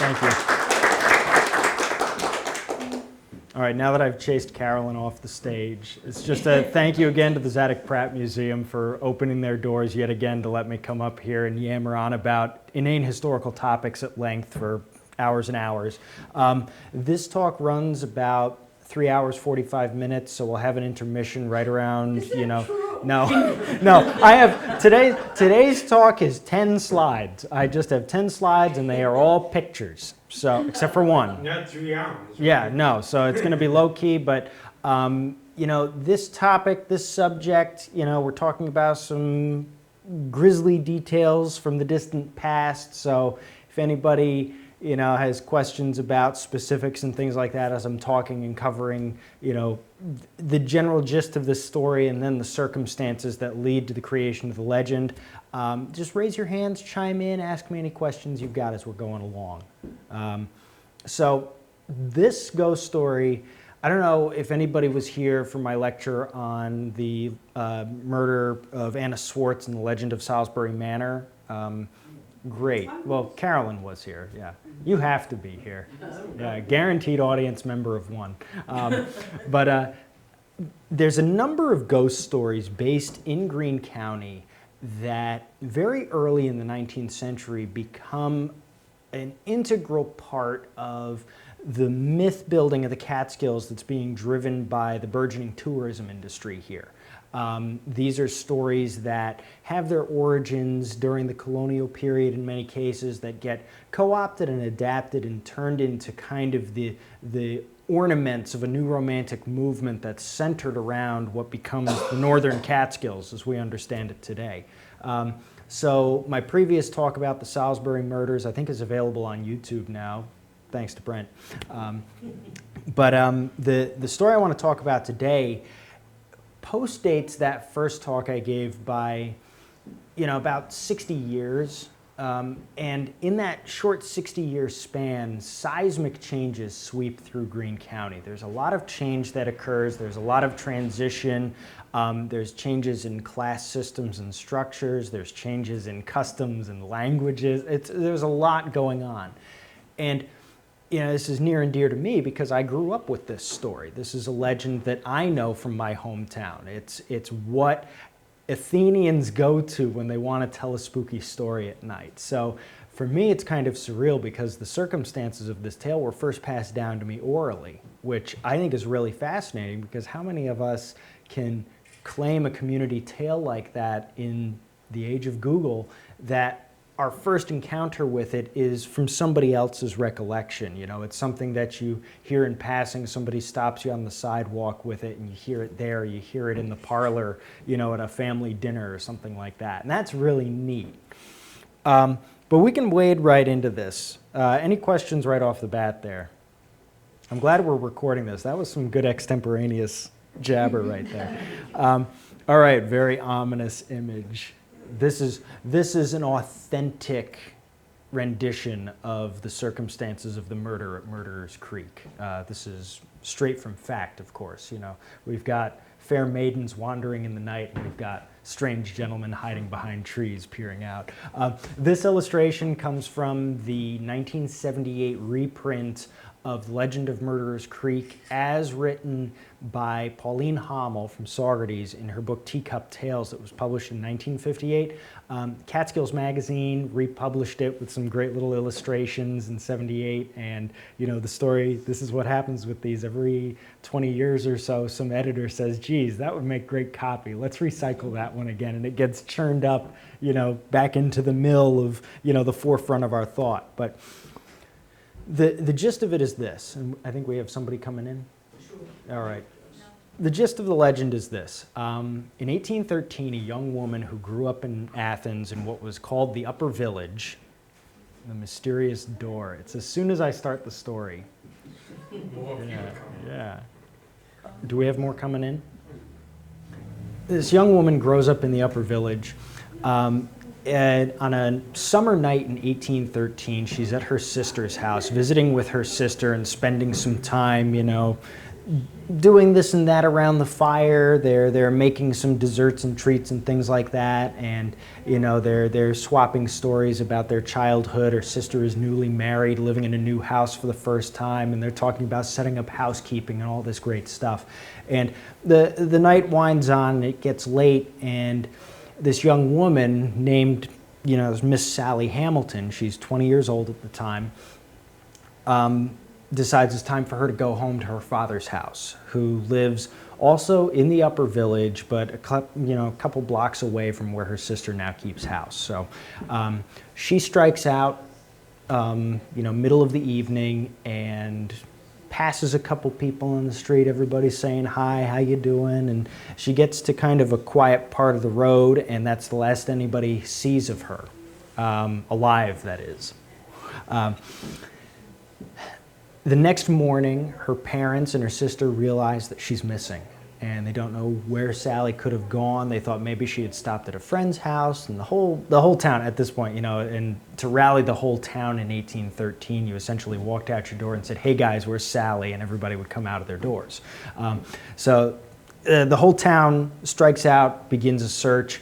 Thank you. All right, now that I've chased Carolyn off the stage, it's just a thank you again to the Zadok Pratt Museum for opening their doors yet again to let me come up here and yammer on about inane historical topics at length for hours and hours. This talk runs about 3 hours, 45 minutes, so we'll have an intermission right around, No, I have, today's talk is 10 slides. I just have 10 slides and they are all pictures, so, except for one. Not 3 hours. Yeah, no, so it's gonna be low key, but this topic, this subject, we're talking about some grisly details from the distant past, so if anybody has questions about specifics and things like that as I'm talking and covering, the general gist of this story and then the circumstances that lead to the creation of the legend, just raise your hands, chime in, ask me any questions you've got as we're going along. So this ghost story, I don't know if anybody was here for my lecture on the murder of Anna Swartz and the legend of Salisbury Manor. Great. Well, Carolyn was here, yeah. You have to be here. Yeah, guaranteed audience member of one. But there's a number of ghost stories based in Greene County that very early in the 19th century become an integral part of the myth building of the Catskills that's being driven by the burgeoning tourism industry here. These are stories that have their origins during the colonial period in many cases that get co-opted and adapted and turned into kind of the ornaments of a new romantic movement that's centered around what becomes the Northern Catskills as we understand it today. So my previous talk about the Salisbury murders I think is available on YouTube now, thanks to Brent. But the story I want to talk about today postdates that first talk I gave by, about 60 years. And in that short 60-year span, seismic changes sweep through Greene County. There's a lot of change that occurs. There's a lot of transition. There's changes in class systems and structures. There's changes in customs and languages. There's a lot going on. And this is near and dear to me because I grew up with this story. This is a legend that I know from my hometown. It's what Athenians go to when they want to tell a spooky story at night. So for me, it's kind of surreal because the circumstances of this tale were first passed down to me orally, which I think is really fascinating because how many of us can claim a community tale like that in the age of Google that our first encounter with it is from somebody else's recollection. It's something that you hear in passing. Somebody stops you on the sidewalk with it and you hear it there. You hear it in the parlor, at a family dinner or something like that. And that's really neat. But we can wade right into this. Any questions right off the bat there? I'm glad we're recording this. That was some good extemporaneous jabber right there. All right, very ominous image. This is an authentic rendition of the circumstances of the murder at Murderer's Creek. This is straight from fact, of course. We've got fair maidens wandering in the night, and we've got strange gentlemen hiding behind trees peering out. This illustration comes from the 1978 reprint of Legend of Murderer's Creek as written by Pauline Hommel from Saugerties in her book Teacup Tales that was published in 1958. Catskills magazine republished it with some great little illustrations in 78, and the story, this is what happens with these. Every 20 years or so, some editor says, geez, that would make great copy. Let's recycle that one again, and it gets churned up, back into the mill of, the forefront of our thought. But the gist of it is this, and I think we have somebody coming in. Sure. All right. The gist of the legend is this. In 1813, a young woman who grew up in Athens in what was called the Upper Village, the mysterious door. It's as soon as I start the story. Yeah. Do we have more coming in? This young woman grows up in the Upper Village. And on a summer night in 1813, she's at her sister's house, visiting with her sister and spending some time, doing this and that around the fire. They're making some desserts and treats and things like that, and they're swapping stories about their childhood. Her sister is newly married, living in a new house for the first time, and they're talking about setting up housekeeping and all this great stuff. And the night winds on, it gets late, and this young woman named Miss Sally Hamilton, she's 20 years old at the time, decides it's time for her to go home to her father's house, who lives also in the upper village, but a couple blocks away from where her sister now keeps house. So she strikes out, middle of the evening, and passes a couple people in the street. Everybody's saying hi, how you doing? And she gets to kind of a quiet part of the road, and that's the last anybody sees of her, alive, that is. The next morning, her parents and her sister realize that she's missing, and they don't know where Sally could have gone. They thought maybe she had stopped at a friend's house, and the whole town at this point, and to rally the whole town in 1813, you essentially walked out your door and said, "Hey guys, where's Sally?" and everybody would come out of their doors. So the whole town strikes out, begins a search,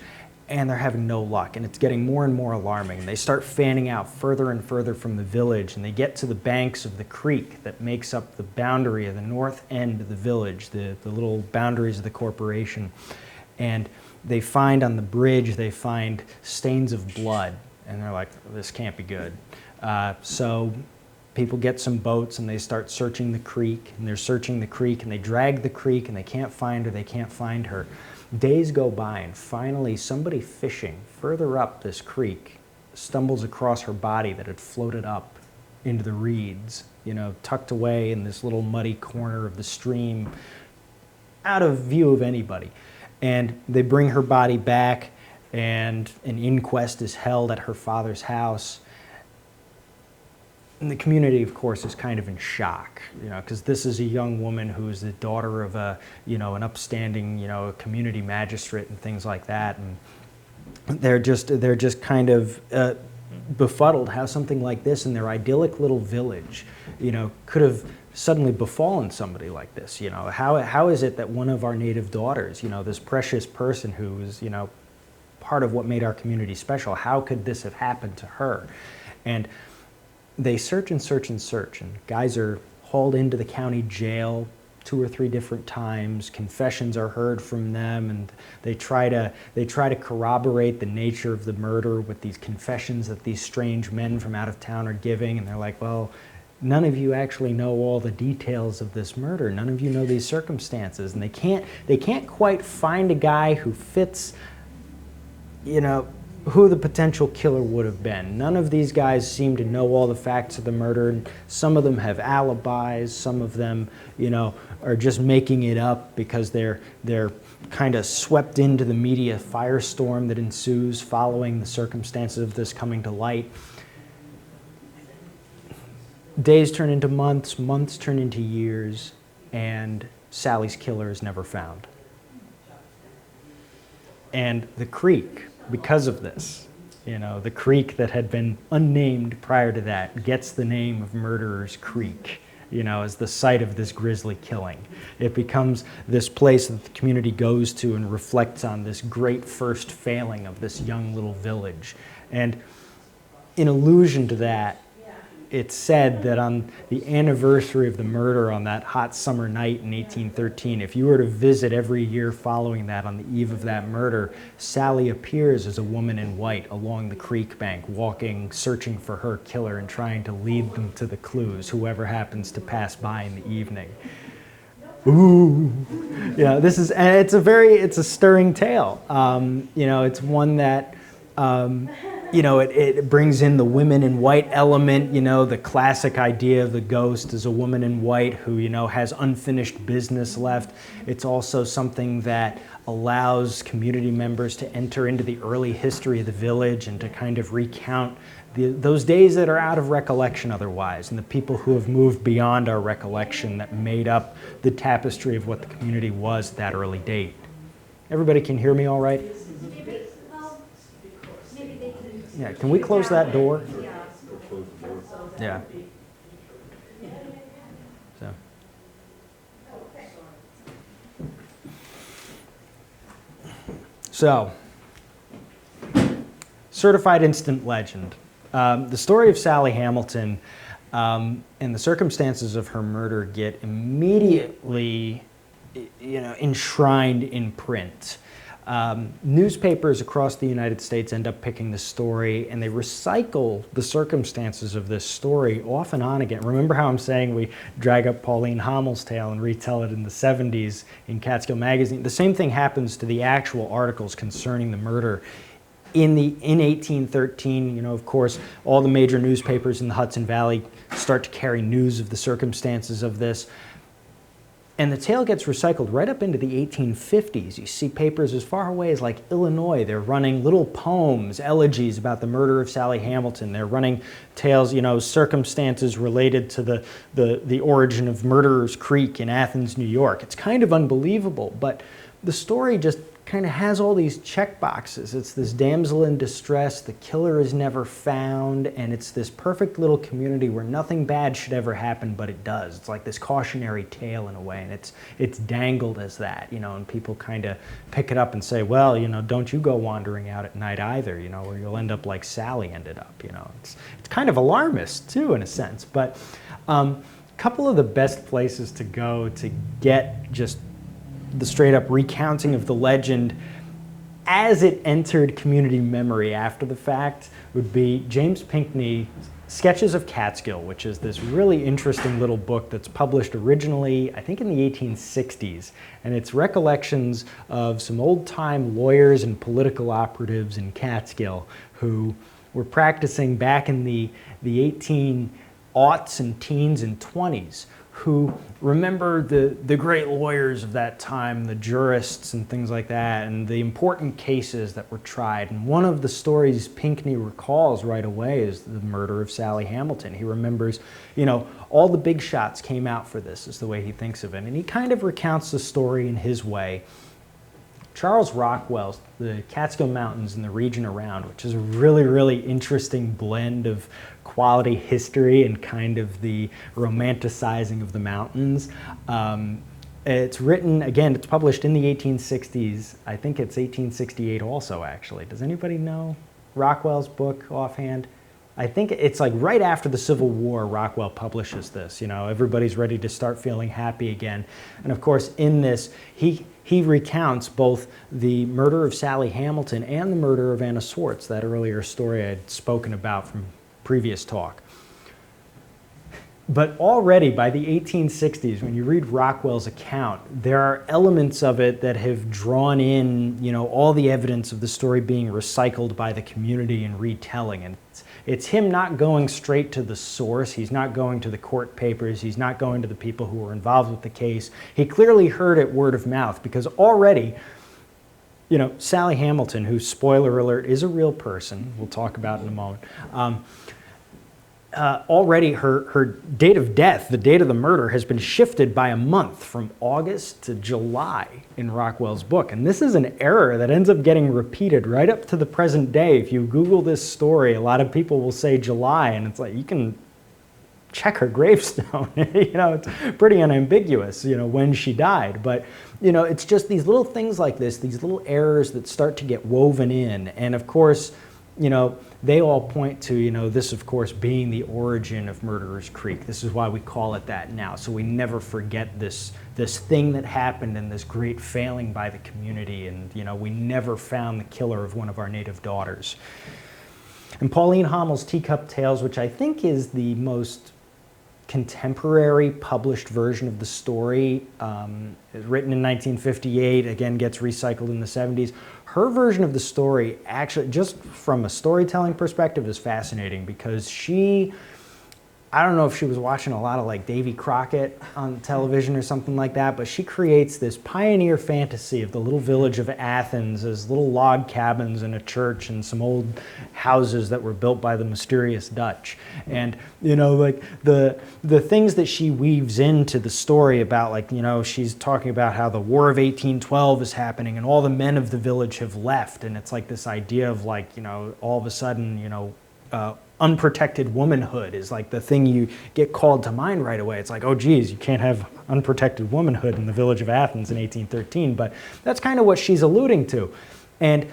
and they're having no luck, and it's getting more and more alarming. They start fanning out further and further from the village, and they get to the banks of the creek that makes up the boundary of the north end of the village, the little boundaries of the corporation. And they find on the bridge, they find stains of blood, and they're like, this can't be good. So people get some boats, and they start searching the creek, and they're searching the creek, and they drag the creek, and they can't find her. Days go by, and finally somebody fishing further up this creek stumbles across her body that had floated up into the reeds, tucked away in this little muddy corner of the stream, out of view of anybody. And they bring her body back, and an inquest is held at her father's house. And the community, of course, is kind of in shock, because this is a young woman who is the daughter of an upstanding, community magistrate and things like that, and they're just kind of befuddled how something like this in their idyllic little village, could have suddenly befallen somebody like this. How is it that one of our native daughters, this precious person who is, part of what made our community special, how could this have happened to her? And they search and search and search, and guys are hauled into the county jail 2 or 3 different times. Confessions are heard from them, and they try to corroborate the nature of the murder with these confessions that these strange men from out of town are giving. And they're like, well, none of you actually know all the details of this murder. None of you know these circumstances, and they can't quite find a guy who fits, who the potential killer would have been. None of these guys seem to know all the facts of the murder. And some of them have alibis. Some of them, are just making it up because they're kind of swept into the media firestorm that ensues following the circumstances of this coming to light. Days turn into months, months turn into years, and Sally's killer is never found. And the creek, because of this, the creek that had been unnamed prior to that gets the name of Murderer's Creek, as the site of this grisly killing. It becomes this place that the community goes to and reflects on this great first failing of this young little village. And in allusion to that, it's said that on the anniversary of the murder on that hot summer night in 1813, if you were to visit every year following that on the eve of that murder, Sally appears as a woman in white along the creek bank, walking, searching for her killer and trying to lead them to the clues, whoever happens to pass by in the evening. Ooh, it's a stirring tale. It's one that, it brings in the women in white element, the classic idea of the ghost as a woman in white who, has unfinished business left. It's also something that allows community members to enter into the early history of the village and to kind of recount those days that are out of recollection otherwise, and the people who have moved beyond our recollection that made up the tapestry of what the community was at that early date. Everybody can hear me all right? Yeah, can we close that door? Yeah. So. So, certified instant legend. The story of Sally Hamilton and the circumstances of her murder get immediately, enshrined in print. Newspapers across the United States end up picking the story, and they recycle the circumstances of this story off and on again. Remember how I'm saying we drag up Pauline Hamel's tale and retell it in the 70s in Catskill magazine? The same thing happens to the actual articles concerning the murder. In 1813, of course, all the major newspapers in the Hudson Valley start to carry news of the circumstances of this. And the tale gets recycled right up into the 1850s. You see papers as far away as like Illinois. They're running little poems, elegies about the murder of Sally Hamilton. They're running tales, circumstances related to the origin of Murderers Creek in Athens, New York. It's kind of unbelievable, but the story just kind of has all these check boxes. It's this damsel in distress, the killer is never found, and it's this perfect little community where nothing bad should ever happen, but it does. It's like this cautionary tale in a way, and it's dangled as that, and people kind of pick it up and say, well, don't you go wandering out at night either, or you'll end up like Sally ended up, It's kind of alarmist too, in a sense, but a couple of the best places to go to get just the straight up recounting of the legend as it entered community memory after the fact would be James Pinckney's Sketches of Catskill, which is this really interesting little book that's published originally, I think in the 1860s, and it's recollections of some old-time lawyers and political operatives in Catskill who were practicing back in the 1800s and teens and 20s, who remember the great lawyers of that time, the jurists and things like that, and the important cases that were tried. And one of the stories Pinckney recalls right away is the murder of Sally Hamilton. He remembers, all the big shots came out for this, is the way he thinks of it. And he kind of recounts the story in his way. Charles Rockwell's the Catskill Mountains and the region around, which is a really, really interesting blend of quality history and kind of the romanticizing of the mountains. It's written, again, it's published in the 1860s. I think it's 1868 also, actually. Does anybody know Rockwell's book offhand? I think it's like right after the Civil War, Rockwell publishes this. Everybody's ready to start feeling happy again. And of course, in this, he recounts both the murder of Sally Hamilton and the murder of Anna Swartz, that earlier story I'd spoken about from previous talk. But already by the 1860s, when you read Rockwell's account, there are elements of it that have drawn in, all the evidence of the story being recycled by the community and retelling. And it's him not going straight to the source. He's not going to the court papers. He's not going to the people who were involved with the case. He clearly heard it word of mouth because already, Sally Hamilton, who, spoiler alert, is a real person, we'll talk about in a moment, already her date of death, the date of the murder, has been shifted by a month from August to July in Rockwell's book. And this is an error that ends up getting repeated right up to the present day. If you Google this story, a lot of people will say July, and it's like, you can check her gravestone. It's pretty unambiguous, when she died. But, it's just these little things like this, these little errors that start to get woven in. And of course, they all point to, this of course being the origin of Murderers Creek. This is why we call it that now, so we never forget this thing that happened and this great failing by the community, and we never found the killer of one of our native daughters. And Pauline Hamel's Teacup Tales, which I think is the most contemporary published version of the story, is written in 1958, again gets recycled in the 70s. Her version of the story, actually, just from a storytelling perspective, is fascinating because I don't know if she was watching a lot of like Davy Crockett on television or something like that, but she creates this pioneer fantasy of the little village of Athens as little log cabins and a church and some old houses that were built by the mysterious Dutch. And, like the things that she weaves into the story about, like, she's talking about how the War of 1812 is happening and all the men of the village have left. And it's like this idea of like, all of a sudden, unprotected womanhood is like the thing you get called to mind right away. It's like, oh geez, you can't have unprotected womanhood in the village of Athens in 1813, but that's kind of what she's alluding to. And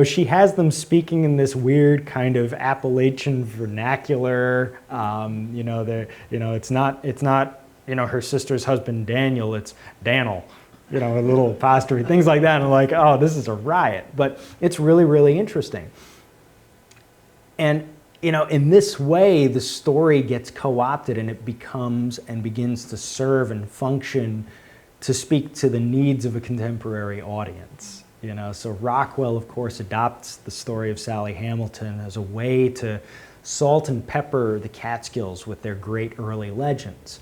she has them speaking in this weird kind of Appalachian vernacular. It's not her sister's husband Daniel, it's Dan'l, a little apostrophe, things like that. And I'm like, oh, this is a riot. But it's really, really interesting. And in this way, the story gets co-opted and it becomes and begins to serve and function to speak to the needs of a contemporary audience. So Rockwell, of course, adopts the story of Sally Hamilton as a way to salt and pepper the Catskills with their great early legends.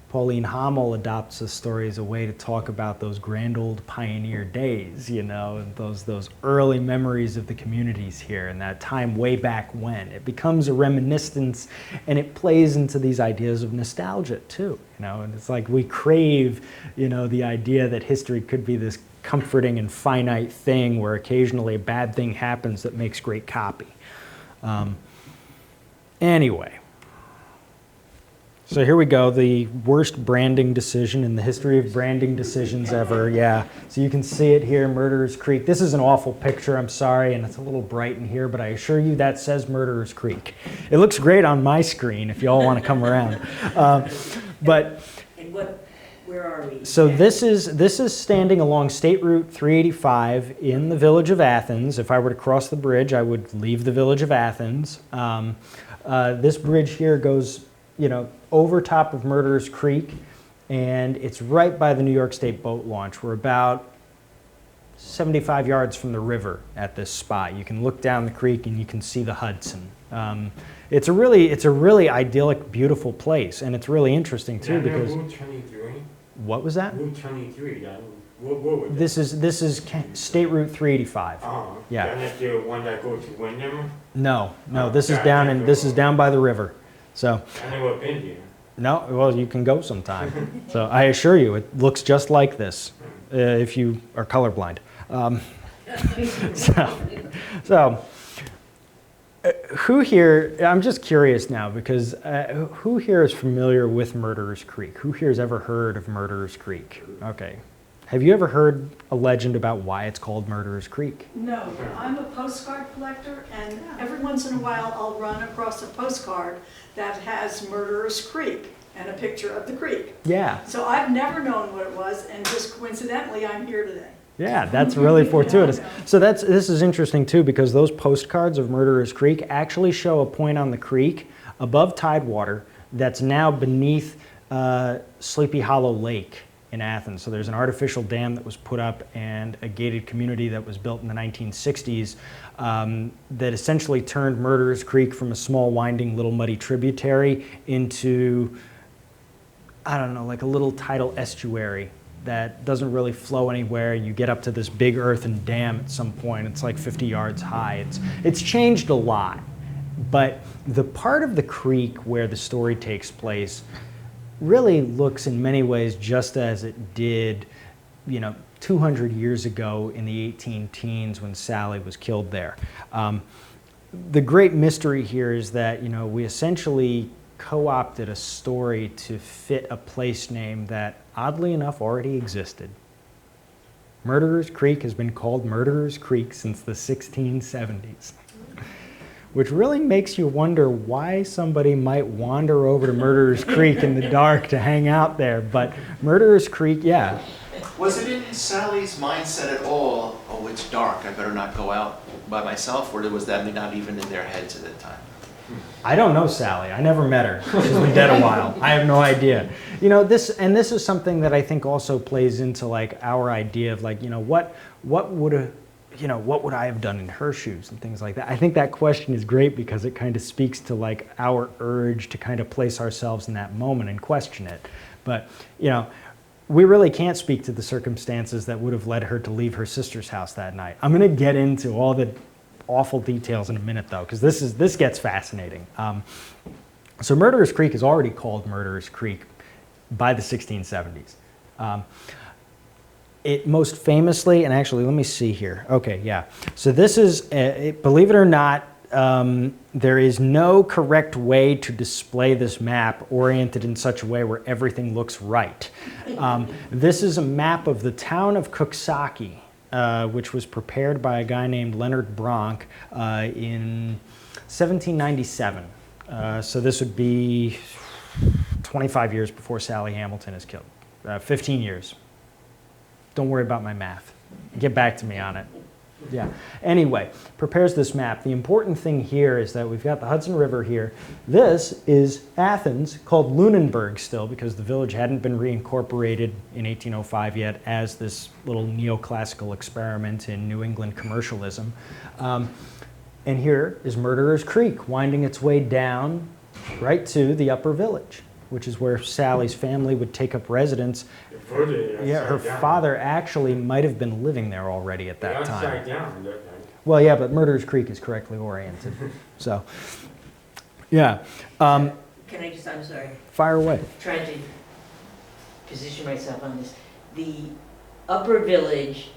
Pauline Hamel adopts the story as a way to talk about those grand old pioneer days, and those early memories of the communities here and that time way back when. It becomes a reminiscence, and it plays into these ideas of nostalgia too, and it's like we crave, the idea that history could be this comforting and finite thing where occasionally a bad thing happens that makes great copy. Anyway. So here we go, the worst branding decision in the history of branding decisions ever, yeah. So you can see it here, Murderers Creek. This is an awful picture, I'm sorry, and it's a little bright in here, but I assure you that says Murderers Creek. It looks great on my screen if you all want to come around. Where are we? So this is standing along State Route 385 in the village of Athens. If I were to cross the bridge, I would leave the village of Athens. This bridge here goes, over top of Murderers Creek, and it's right by the New York State boat launch. We're about 75 yards from the river at this spot. You can look down the creek and you can see the Hudson. It's a really idyllic, beautiful place, and it's really interesting too because. Route 23. What was that? Route 23. What was This is State Route 385. Oh, yeah. That's the one that goes to Wyndham. No. This is down by the river. So. I never been there. No, well, you can go sometime. So I assure you, it looks just like this if you are colorblind. Who here, I'm just curious now because who here is familiar with Murderers Creek? Who here has ever heard of Murderers Creek? Okay. Have you ever heard a legend about why it's called Murderers Creek? No, I'm a postcard collector, and every once in a while I'll run across a postcard that has Murderers Creek and a picture of the creek. Yeah. So I've never known what it was, and just coincidentally I'm here today. Yeah, that's really fortuitous. So this is interesting too because those postcards of Murderers Creek actually show a point on the creek above tidewater that's now beneath Sleepy Hollow Lake in Athens. So there's an artificial dam that was put up and a gated community that was built in the 1960s that essentially turned Murderers Creek from a small winding little muddy tributary into, I don't know, like a little tidal estuary that doesn't really flow anywhere. You get up to this big earthen dam at some point. It's like 50 yards high. It's changed a lot, but the part of the creek where the story takes place really looks in many ways just as it did, 200 years ago in the 18 teens when Sally was killed there. The great mystery here is that, we essentially co-opted a story to fit a place name that, oddly enough, already existed. Murderers Creek has been called Murderers Creek since the 1670s. Which really makes you wonder why somebody might wander over to Murderers Creek in the dark to hang out there. But Murderers Creek, yeah. Was it in Sally's mindset at all, oh, it's dark, I better not go out by myself, or was that not even in their heads at that time? I don't know Sally. I never met her. She's been dead a while. I have no idea. This is something that I think also plays into like our idea of like, what would I have done in her shoes and things like that. I think that question is great because it kind of speaks to like our urge to kind of place ourselves in that moment and question it. But, we really can't speak to the circumstances that would have led her to leave her sister's house that night. I'm going to get into all the awful details in a minute though, because this gets fascinating. So Murderers Creek is already called Murderers Creek by the 1670s. It most famously, and actually, let me see here. Okay, yeah. So this is, believe it or not, there is no correct way to display this map oriented in such a way where everything looks right. This is a map of the town of Cooksaki, which was prepared by a guy named Leonard Bronck in 1797. So this would be 25 years before Sally Hamilton is killed. 15 years. Don't worry about my math. Get back to me on it. Yeah. Anyway, prepares this map. The important thing here is that we've got the Hudson River here. This is Athens, called Lunenburg still, because the village hadn't been reincorporated in 1805 yet as this little neoclassical experiment in New England commercialism. And here is Murderer's Creek, winding its way down right to the upper village, which is where Sally's family would take up residence. Yeah, her father actually might have been living there already at that time. Upside down. Well, yeah, but Murderer's Creek is correctly oriented. So, yeah. Can I just, I'm sorry, Fire away. trying to position myself on this. The upper village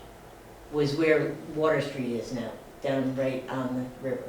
was where Water Street is now, down right on the river.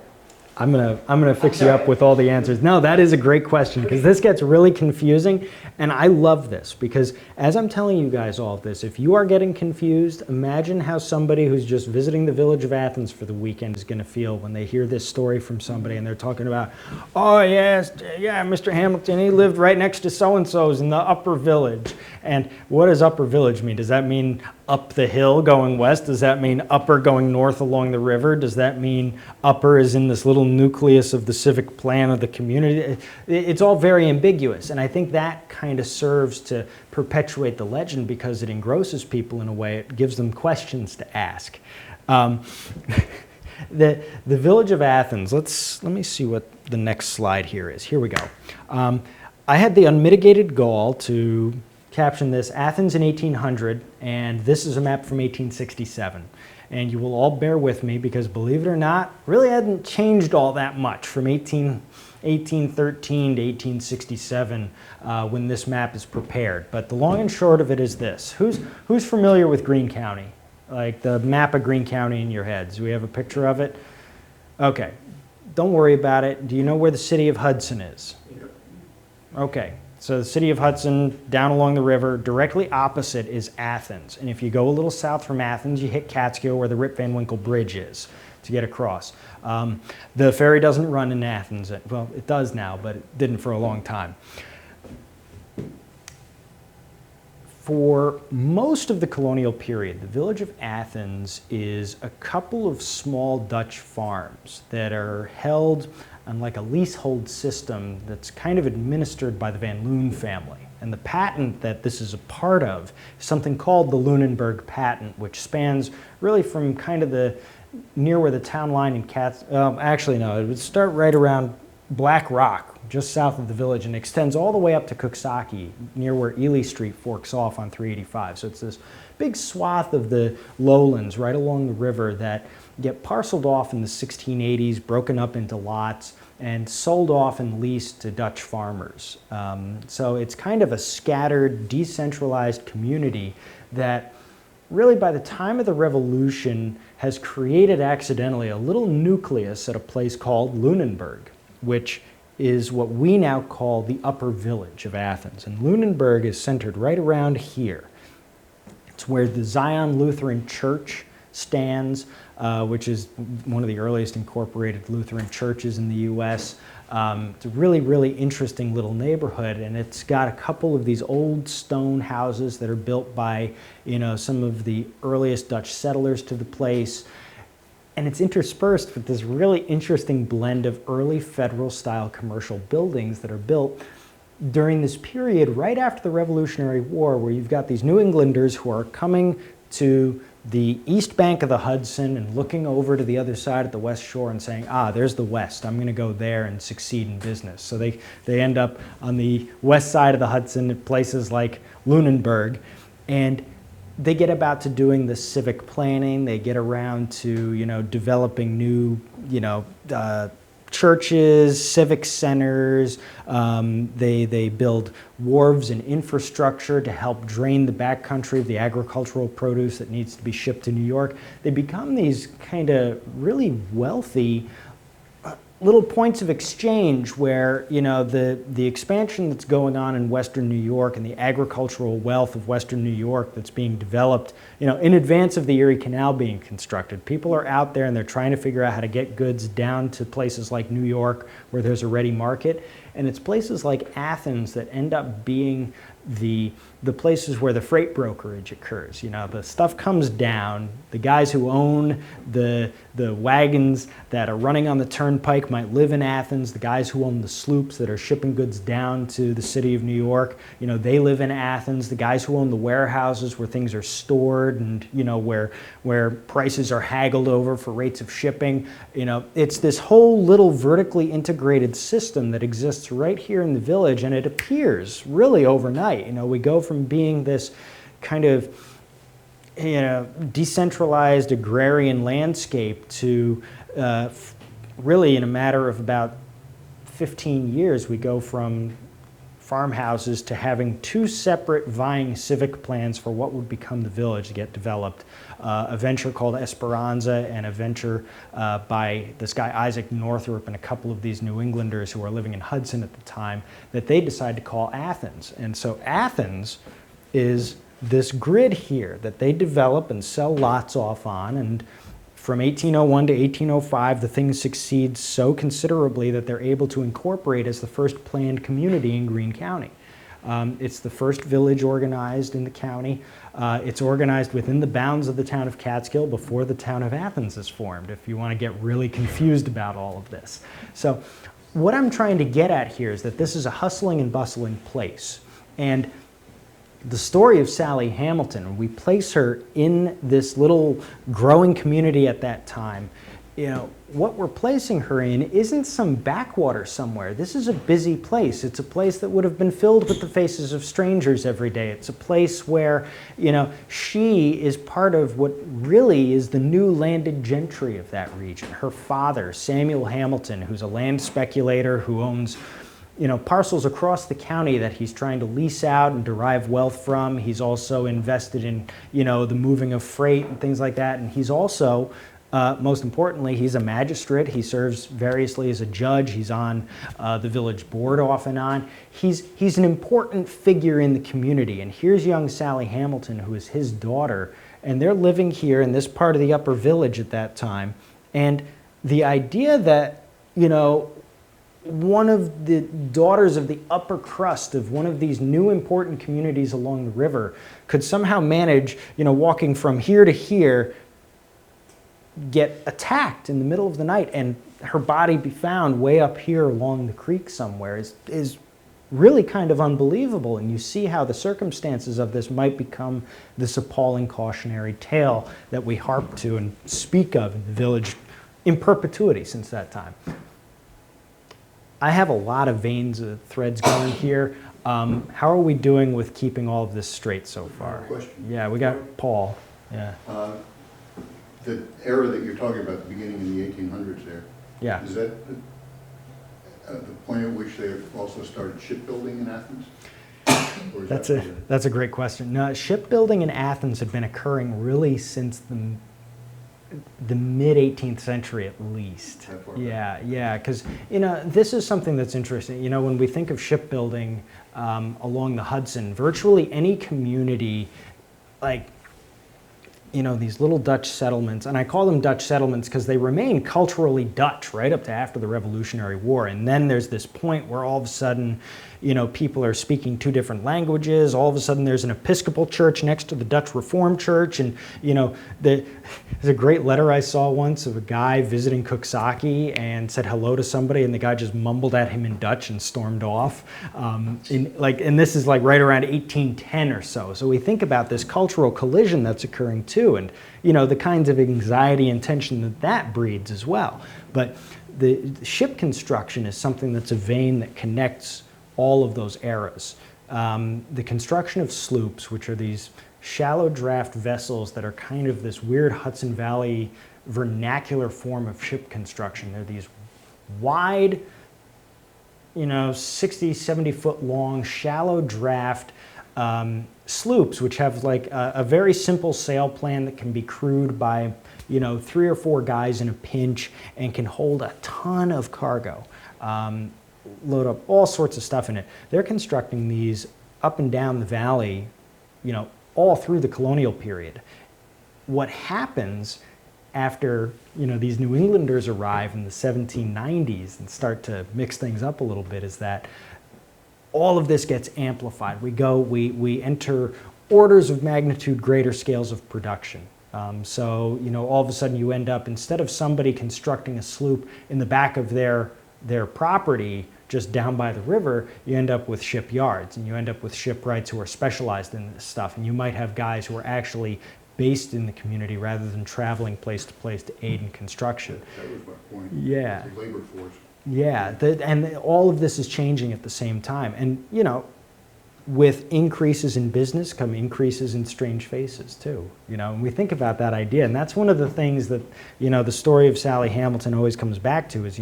I'm gonna fix you sorry. up with all the answers. No, that is a great question because this gets really confusing, and I love this because as I'm telling you guys all of this, if you are getting confused, imagine how somebody who's just visiting the village of Athens for the weekend is going to feel when they hear this story from somebody and they're talking about, oh yes, yeah, Mr. Hamilton, he lived right next to so-and-so's in the upper village. And what does upper village mean? Does that mean up the hill going west? Does that mean upper going north along the river? Does that mean upper is in this little nucleus of the civic plan of the community? It's all very ambiguous, and I think that kind of serves to perpetuate the legend because it engrosses people in a way. It gives them questions to ask. The village of Athens, let me see what the next slide here is. Here we go. I had the unmitigated gall to caption this Athens in 1800, and this is a map from 1867. And you will all bear with me because, believe it or not, really hadn't changed all that much from 1813 to 1867 when this map is prepared. But the long and short of it is this. Who's familiar with Greene County? Like the map of Greene County in your heads. Do we have a picture of it? Okay. Don't worry about it. Do you know where the city of Hudson is? Okay. So the city of Hudson, down along the river, directly opposite is Athens. And if you go a little south from Athens, you hit Catskill where the Rip Van Winkle Bridge is to get across. The ferry doesn't run in Athens. Well, it does now, but it didn't for a long time. For most of the colonial period, the village of Athens is a couple of small Dutch farms that are held on like a leasehold system that's kind of administered by the Van Loon family. And the patent that this is a part of is something called the Lunenburg patent, which spans really from kind of near where the town line in actually no, it would start right around Black Rock, just south of the village, and extends all the way up to Coxsackie, near where Ely Street forks off on 385. So it's this big swath of the lowlands right along the river that get parceled off in the 1680s, broken up into lots, and sold off and leased to Dutch farmers. So it's kind of a scattered, decentralized community that really by the time of the Revolution has created accidentally a little nucleus at a place called Lunenburg, which is what we now call the upper village of Athens. And Lunenburg is centered right around here. It's where the Zion Lutheran Church stands, which is one of the earliest incorporated Lutheran churches in the U.S. It's a really, really interesting little neighborhood, and it's got a couple of these old stone houses that are built by, some of the earliest Dutch settlers to the place. And it's interspersed with this really interesting blend of early federal-style commercial buildings that are built during this period right after the Revolutionary War, where you've got these New Englanders who are coming to the east bank of the Hudson and looking over to the other side at the west shore and saying, there's the west, I'm going to go there and succeed in business. So they end up on the west side of the Hudson at places like Lunenburg, and they get about to doing the civic planning. They get around to, developing new, churches, civic centers. They build wharves and infrastructure to help drain the backcountry of the agricultural produce that needs to be shipped to New York. They become these kind of really wealthy, little points of exchange where, you know, the expansion that's going on in Western New York and the agricultural wealth of Western New York that's being developed, you know, in advance of the Erie Canal being constructed. People are out there and they're trying to figure out how to get goods down to places like New York where there's a ready market. And it's places like Athens that end up being the places where the freight brokerage occurs. You know, the stuff comes down, the guys who own the wagons that are running on the turnpike might live in Athens, the guys who own the sloops that are shipping goods down to the city of New York, you know, they live in Athens, the guys who own the warehouses where things are stored and, you know, where prices are haggled over for rates of shipping, you know, it's this whole little vertically integrated system that exists right here in the village, and it appears really overnight. You know, we go from being this kind of, you know, decentralized agrarian landscape to really in a matter of about 15 years, we go from farmhouses to having two separate vying civic plans for what would become the village to get developed. A venture called Esperanza and a venture by this guy Isaac Northrup and a couple of these New Englanders who were living in Hudson at the time that they decided to call Athens. And so Athens is this grid here that they develop and sell lots off on, and from 1801 to 1805 the thing succeeds so considerably that they're able to incorporate as the first planned community in Greene County. It's the first village organized in the county. It's organized within the bounds of the town of Catskill before the town of Athens is formed, if you want to get really confused about all of this. So what I'm trying to get at here is that this is a hustling and bustling place. And the story of Sally Hamilton, we place her in this little growing community at that time. You know, what we're placing her in isn't some backwater somewhere. This is a busy place. It's a place that would have been filled with the faces of strangers every day. It's a place where, you know, she is part of what really is the new landed gentry of that region. Her father, Samuel Hamilton, who's a land speculator who owns, you know, parcels across the county that he's trying to lease out and derive wealth from. He's also invested in, you know, the moving of freight and things like that. And he's also, most importantly, he's a magistrate. He serves variously as a judge. He's on the village board off and on. He's an important figure in the community. And here's young Sally Hamilton, who is his daughter, and they're living here in this part of the upper village at that time. And the idea that, you know, one of the daughters of the upper crust of one of these new important communities along the river could somehow manage, you know, walking from here to here, get attacked in the middle of the night, and her body be found way up here along the creek somewhere is really kind of unbelievable. And you see how the circumstances of this might become this appalling cautionary tale that we harp to and speak of in the village in perpetuity since that time. I have a lot of veins of threads going here. How are we doing with keeping all of this straight so far? Question. Yeah, we got Paul. Yeah. The era that you're talking about, the beginning in the 1800s there, Yeah. is that the point at which they also started shipbuilding in Athens? Or is that That's a great question. No, shipbuilding in Athens had been occurring really since the mid 18th century at least. That far back. Yeah, because, you know, this is something that's interesting. You know, when we think of shipbuilding along the Hudson, virtually any community, like, you know, these little Dutch settlements, and I call them Dutch settlements because they remain culturally Dutch right up to after the Revolutionary War. And then there's this point where all of a sudden, you know, people are speaking two different languages. All of a sudden there's an Episcopal church next to the Dutch Reformed church. And, you know, there's a great letter I saw once of a guy visiting Coxsackie and said hello to somebody, and the guy just mumbled at him in Dutch and stormed off. And this is like right around 1810 or so. So we think about this cultural collision that's occurring too, and, you know, the kinds of anxiety and tension that that breeds as well. But the ship construction is something that's a vein that connects all of those eras. The construction of sloops, which are these shallow draft vessels that are kind of this weird Hudson Valley vernacular form of ship construction. They're these wide, you know, 60, 70 foot long, shallow draft, sloops, which have like a very simple sail plan that can be crewed by, 3 or 4 guys in a pinch and can hold a ton of cargo, load up all sorts of stuff in it. They're constructing these up and down the valley, all through the colonial period. What happens after, these New Englanders arrive in the 1790s and start to mix things up a little bit is that all of this gets amplified. We enter orders of magnitude greater scales of production. So, all of a sudden you end up, instead of somebody constructing a sloop in the back of their property just down by the river, you end up with shipyards, and you end up with shipwrights who are specialized in this stuff. And you might have guys who are actually based in the community rather than traveling place to aid in construction. That was my point. Yeah. The labor force. Yeah, and all of this is changing at the same time. And, with increases in business come increases in strange faces too. And we think about that idea. And that's one of the things that, the story of Sally Hamilton always comes back to is,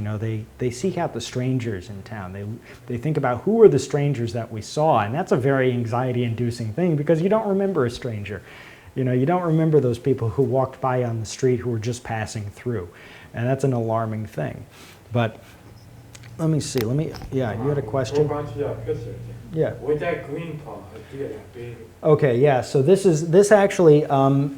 they seek out the strangers in town. They think about who are the strangers that we saw. And that's a very anxiety-inducing thing because you don't remember a stranger. You don't remember those people who walked by on the street who were just passing through. And that's an alarming thing. But let me see. Yeah, you had a question? Go back to that picture thing. Yeah. With that green part, idea, that big, Okay, yeah, so this actually, no,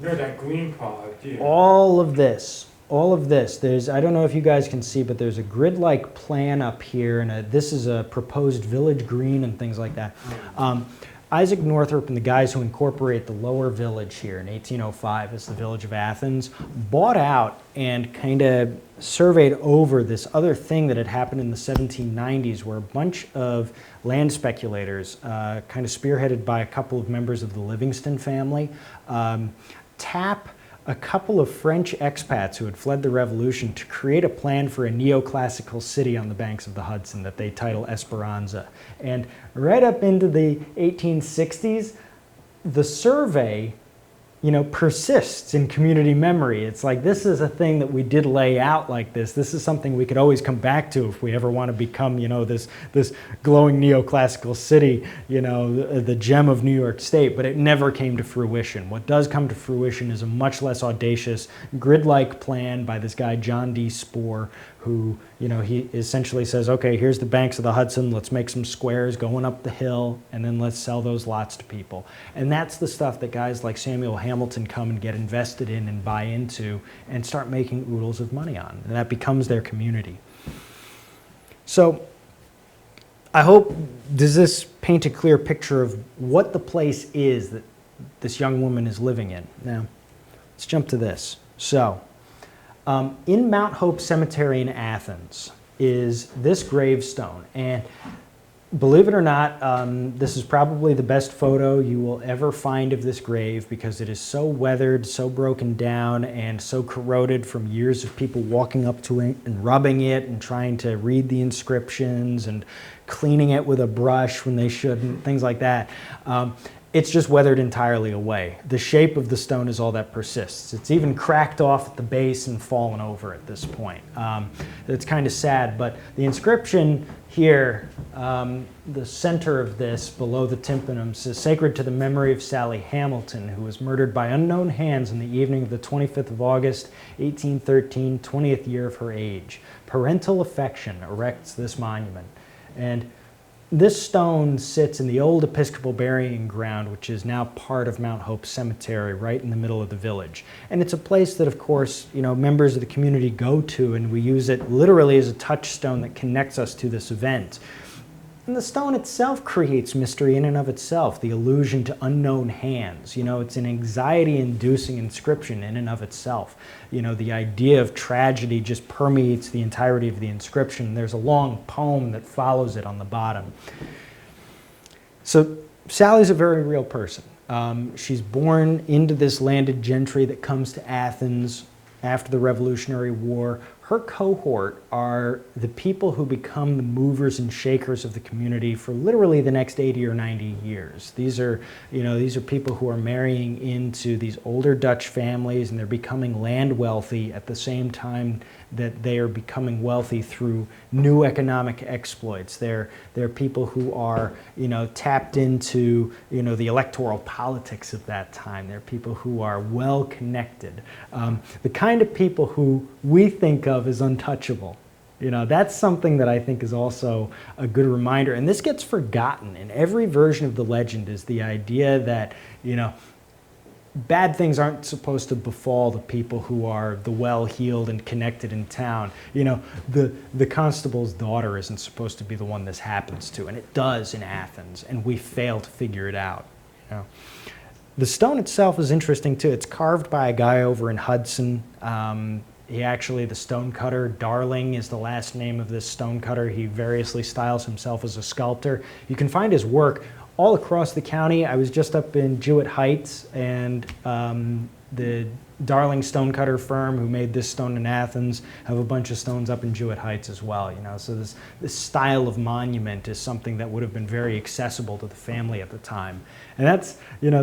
that green part, idea. all of this, I don't know if you guys can see, but there's a grid-like plan up here, and this is a proposed village green and things like that. Isaac Northrop and the guys who incorporate the lower village here in 1805 as the village of Athens bought out and kind of surveyed over this other thing that had happened in the 1790s where a bunch of land speculators, kind of spearheaded by a couple of members of the Livingston family, tap a couple of French expats who had fled the Revolution to create a plan for a neoclassical city on the banks of the Hudson that they title Esperanza. And right up into the 1860s, the survey, persists in community memory. It's like, this is a thing that we did lay out like this. This is something we could always come back to if we ever want to become, this glowing neoclassical city, the gem of New York State, but it never came to fruition. What does come to fruition is a much less audacious grid-like plan by this guy, John D. Spoor, who, he essentially says, okay, here's the banks of the Hudson, let's make some squares going up the hill, and then let's sell those lots to people. And that's the stuff that guys like Samuel Hamilton come and get invested in and buy into and start making oodles of money on. And that becomes their community. So I hope, does this paint a clear picture of what the place is that this young woman is living in? Now, let's jump to this. So, in Mount Hope Cemetery in Athens is this gravestone. And believe it or not, this is probably the best photo you will ever find of this grave because it is so weathered, so broken down, and so corroded from years of people walking up to it and rubbing it and trying to read the inscriptions and cleaning it with a brush when they shouldn't, things like that. It's just weathered entirely away. The shape of the stone is all that persists. It's even cracked off at the base and fallen over at this point. It's kind of sad, but the inscription here, the center of this, below the tympanum, says, "Sacred to the memory of Sally Hamilton, who was murdered by unknown hands on the evening of the 25th of August, 1813, 20th year of her age. Parental affection erects this monument." And this stone sits in the old Episcopal burying ground, which is now part of Mount Hope Cemetery, right in the middle of the village. And it's a place that, of course, members of the community go to, and we use it literally as a touchstone that connects us to this event. And the stone itself creates mystery in and of itself, the allusion to unknown hands. It's an anxiety-inducing inscription in and of itself. The idea of tragedy just permeates the entirety of the inscription. There's a long poem that follows it on the bottom. So Sally's a very real person. She's born into this landed gentry that comes to Athens after the Revolutionary War. her cohort are the people who become the movers and shakers of the community for literally the next 80 or 90 years. These are people who are marrying into these older Dutch families, and they're becoming land wealthy at the same time that they are becoming wealthy through new economic exploits. They're people who are, tapped into, the electoral politics of that time. They're people who are well connected. The kind of people who we think of as untouchable. That's something that I think is also a good reminder. And this gets forgotten in every version of the legend, is the idea that, bad things aren't supposed to befall the people who are the well-heeled and connected in town. The constable's daughter isn't supposed to be the one this happens to, and it does in Athens, and we fail to figure it out. The stone itself is interesting too. It's carved by a guy over in Hudson. The stonecutter, Darling is the last name of this stonecutter. He variously styles himself as a sculptor. You can find his work all across the county. I was just up in Jewett Heights, and the Darling stonecutter firm who made this stone in Athens have a bunch of stones up in Jewett Heights as well. So this style of monument is something that would have been very accessible to the family at the time. And that's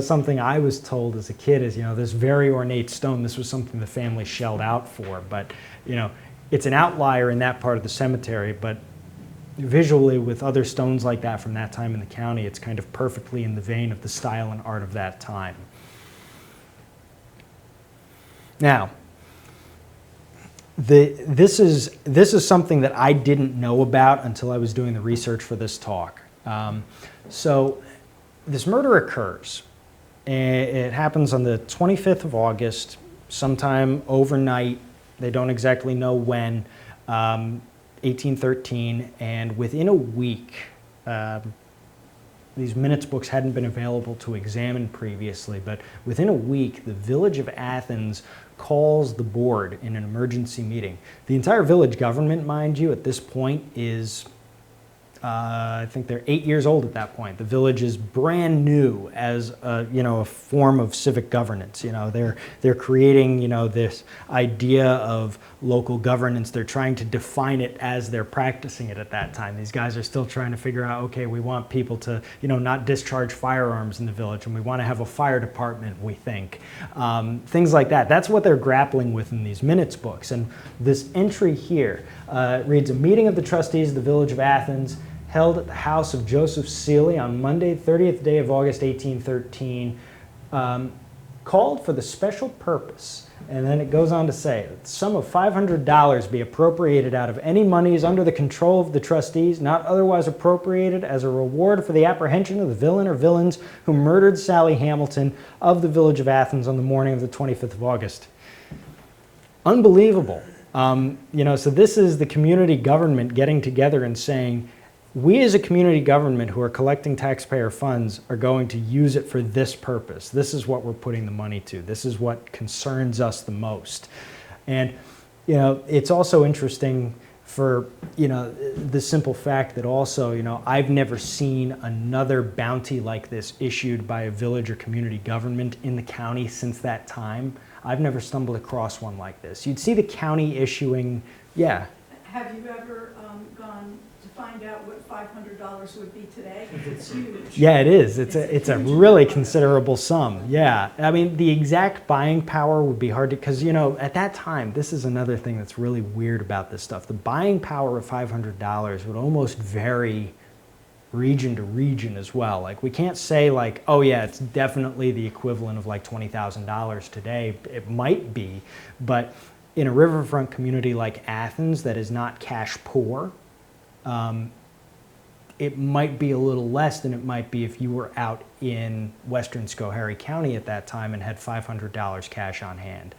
something I was told as a kid is this very ornate stone. This was something the family shelled out for, but it's an outlier in that part of the cemetery. But visually, with other stones like that from that time in the county, it's kind of perfectly in the vein of the style and art of that time. Now, this is something that I didn't know about until I was doing the research for this talk. So this murder occurs. It happens on the 25th of August, sometime overnight. They don't exactly know when. 1813, and within a week, these minutes books hadn't been available to examine previously, but within a week, the village of Athens calls the board in an emergency meeting. The entire village government, mind you, at this point is, I think they're 8 years old at that point. The village is brand new as a form of civic governance. They're creating this idea of local governance. They're trying to define it as they're practicing it at that time. These guys are still trying to figure out, okay, we want people to not discharge firearms in the village, and we want to have a fire department, we think. Things like that. That's what they're grappling with in these minutes books. And this entry here reads, a meeting of the trustees of the village of Athens held at the house of Joseph Seeley on Monday, 30th day of August, 1813, called for the special purpose. And then it goes on to say, that the sum of $500 be appropriated out of any monies under the control of the trustees, not otherwise appropriated, as a reward for the apprehension of the villain or villains who murdered Sally Hamilton of the village of Athens on the morning of the 25th of August. Unbelievable. So this is the community government getting together and saying, we as a community government who are collecting taxpayer funds are going to use it for this purpose. This is what we're putting the money to. This is what concerns us the most. And, it's also interesting for, the simple fact that also, I've never seen another bounty like this issued by a village or community government in the county since that time. I've never stumbled across one like this. You'd see the county issuing, yeah. Have you ever gone to find out what $500 would be today? It's huge. Yeah, it is. It's a really considerable sum. Yeah. I mean, the exact buying power would be hard to, because, at that time, this is another thing that's really weird about this stuff. The buying power of $500 would almost vary region to region as well. Like, we can't say like, oh yeah, it's definitely the equivalent of like $20,000 today. It might be, but in a riverfront community like Athens that is not cash poor, it might be a little less than it might be if you were out in western Schoharie County at that time and had $500 cash on hand.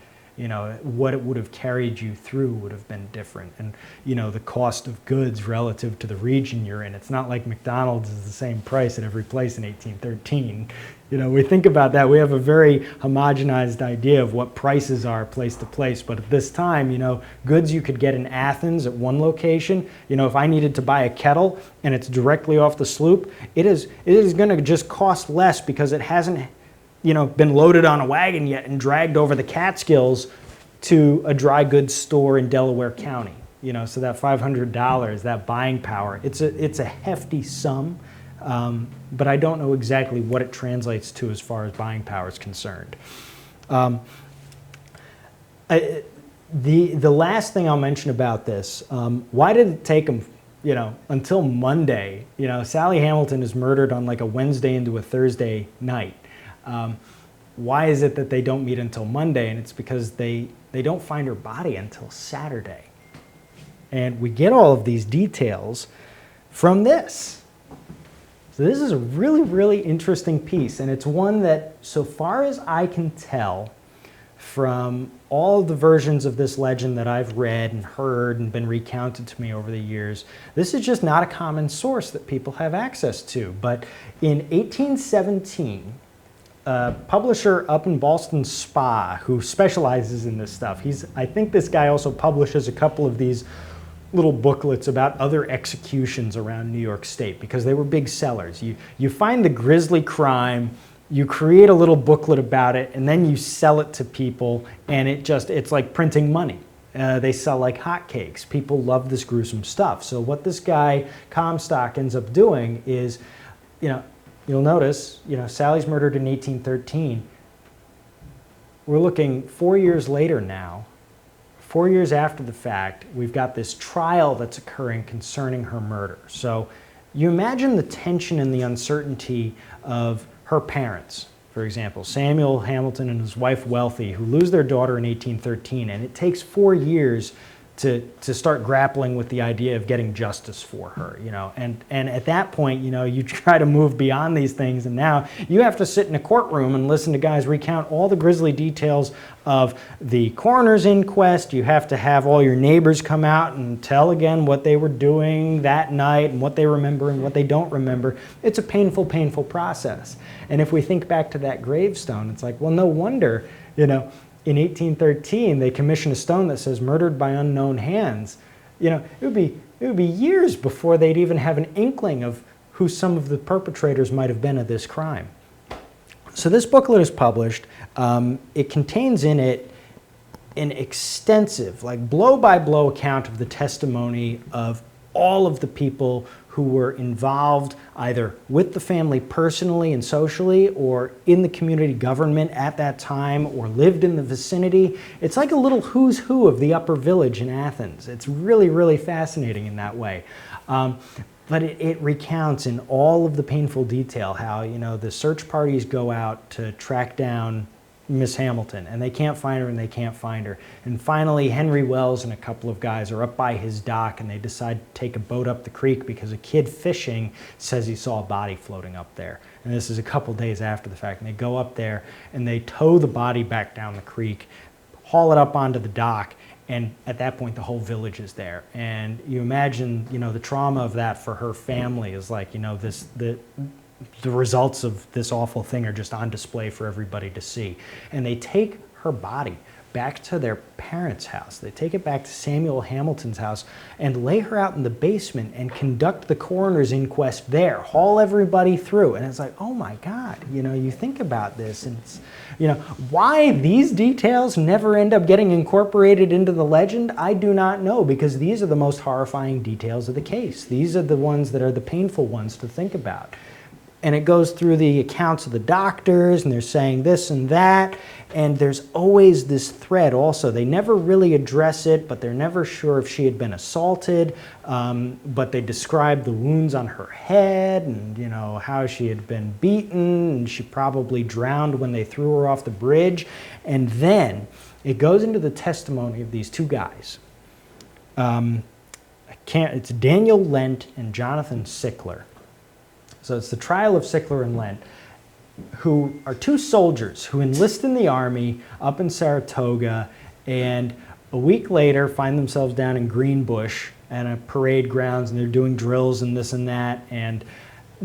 What it would have carried you through would have been different. And, the cost of goods relative to the region you're in. It's not like McDonald's is the same price at every place in 1813. We think about that. We have a very homogenized idea of what prices are place to place. But at this time, goods you could get in Athens at one location, if I needed to buy a kettle and it's directly off the sloop, it is going to just cost less because it hasn't been loaded on a wagon yet and dragged over the Catskills to a dry goods store in Delaware County. You know, so that $500, that buying power, it's a hefty sum, but I don't know exactly what it translates to as far as buying power is concerned. The last thing I'll mention about this, why did it take them, you know, until Monday? You know, Sally Hamilton is murdered on like a Wednesday into a Thursday night. Why is it that they don't meet until Monday? And it's because they don't find her body until Saturday. And we get all of these details from this. So this is a really, really interesting piece, and it's one that, so far as I can tell, from all of the versions of this legend that I've read and heard and been recounted to me over the years, this is just not a common source that people have access to. But in 1817, a publisher up in Boston Spa who specializes in this stuff, I think this guy also publishes a couple of these little booklets about other executions around New York State because they were big sellers. You find the grisly crime, you create a little booklet about it, and then you sell it to people, and it's like printing money. They sell like hotcakes. People love this gruesome stuff. So what this guy, Comstock, ends up doing is, you know, you'll notice, you know, Sally's murdered in 1813. We're looking 4 years later now. 4 years after the fact, we've got this trial that's occurring concerning her murder. So you imagine the tension and the uncertainty of her parents, for example, Samuel Hamilton and his wife Wealthy, who lose their daughter in 1813, and it takes 4 years to start grappling with the idea of getting justice for her, you know, and at that point, you know, you try to move beyond these things, and now you have to sit in a courtroom and listen to guys recount all the grisly details of the coroner's inquest. You have to have all your neighbors come out and tell again what they were doing that night and what they remember and what they don't remember. It's a painful, painful process. And if we think back to that gravestone, it's like, well, no wonder, you know, in 1813, they commission a stone that says "murdered by unknown hands." You know, it would be years before they'd even have an inkling of who some of the perpetrators might have been of this crime. So this booklet is published. It contains in it an extensive, like blow-by-blow account of the testimony of all of the people who were involved either with the family personally and socially or in the community government at that time or lived in the vicinity. It's like a little who's who of the upper village in Athens. It's really, really fascinating in that way. But it recounts in all of the painful detail how, you know, the search parties go out to track down Miss Hamilton, and they can't find her and they can't find her. And finally, Henry Wells and a couple of guys are up by his dock, and they decide to take a boat up the creek because a kid fishing says he saw a body floating up there. And this is a couple days after the fact. And they go up there and they tow the body back down the creek, haul it up onto the dock, and at that point the whole village is there. And you imagine, you know, the trauma of that for her family is like, you know, the results of this awful thing are just on display for everybody to see. And they take her body back to their parents' house. They take it back to Samuel Hamilton's house and lay her out in the basement and conduct the coroner's inquest there, haul everybody through. And it's like, oh my God, you know, you think about this and it's, you know, why these details never end up getting incorporated into the legend, I do not know, because these are the most horrifying details of the case. These are the ones that are the painful ones to think about. And it goes through the accounts of the doctors, and they're saying this and that, and there's always this thread also. They never really address it, but they're never sure if she had been assaulted, but they describe the wounds on her head and, you know, how she had been beaten, and she probably drowned when they threw her off the bridge. And then it goes into the testimony of these two guys. It's Daniel Lent and Jonathan Sickler. So it's the trial of Sickler and Lent, who are two soldiers who enlist in the army up in Saratoga, and a week later find themselves down in Greenbush at a parade grounds, and they're doing drills and this and that, and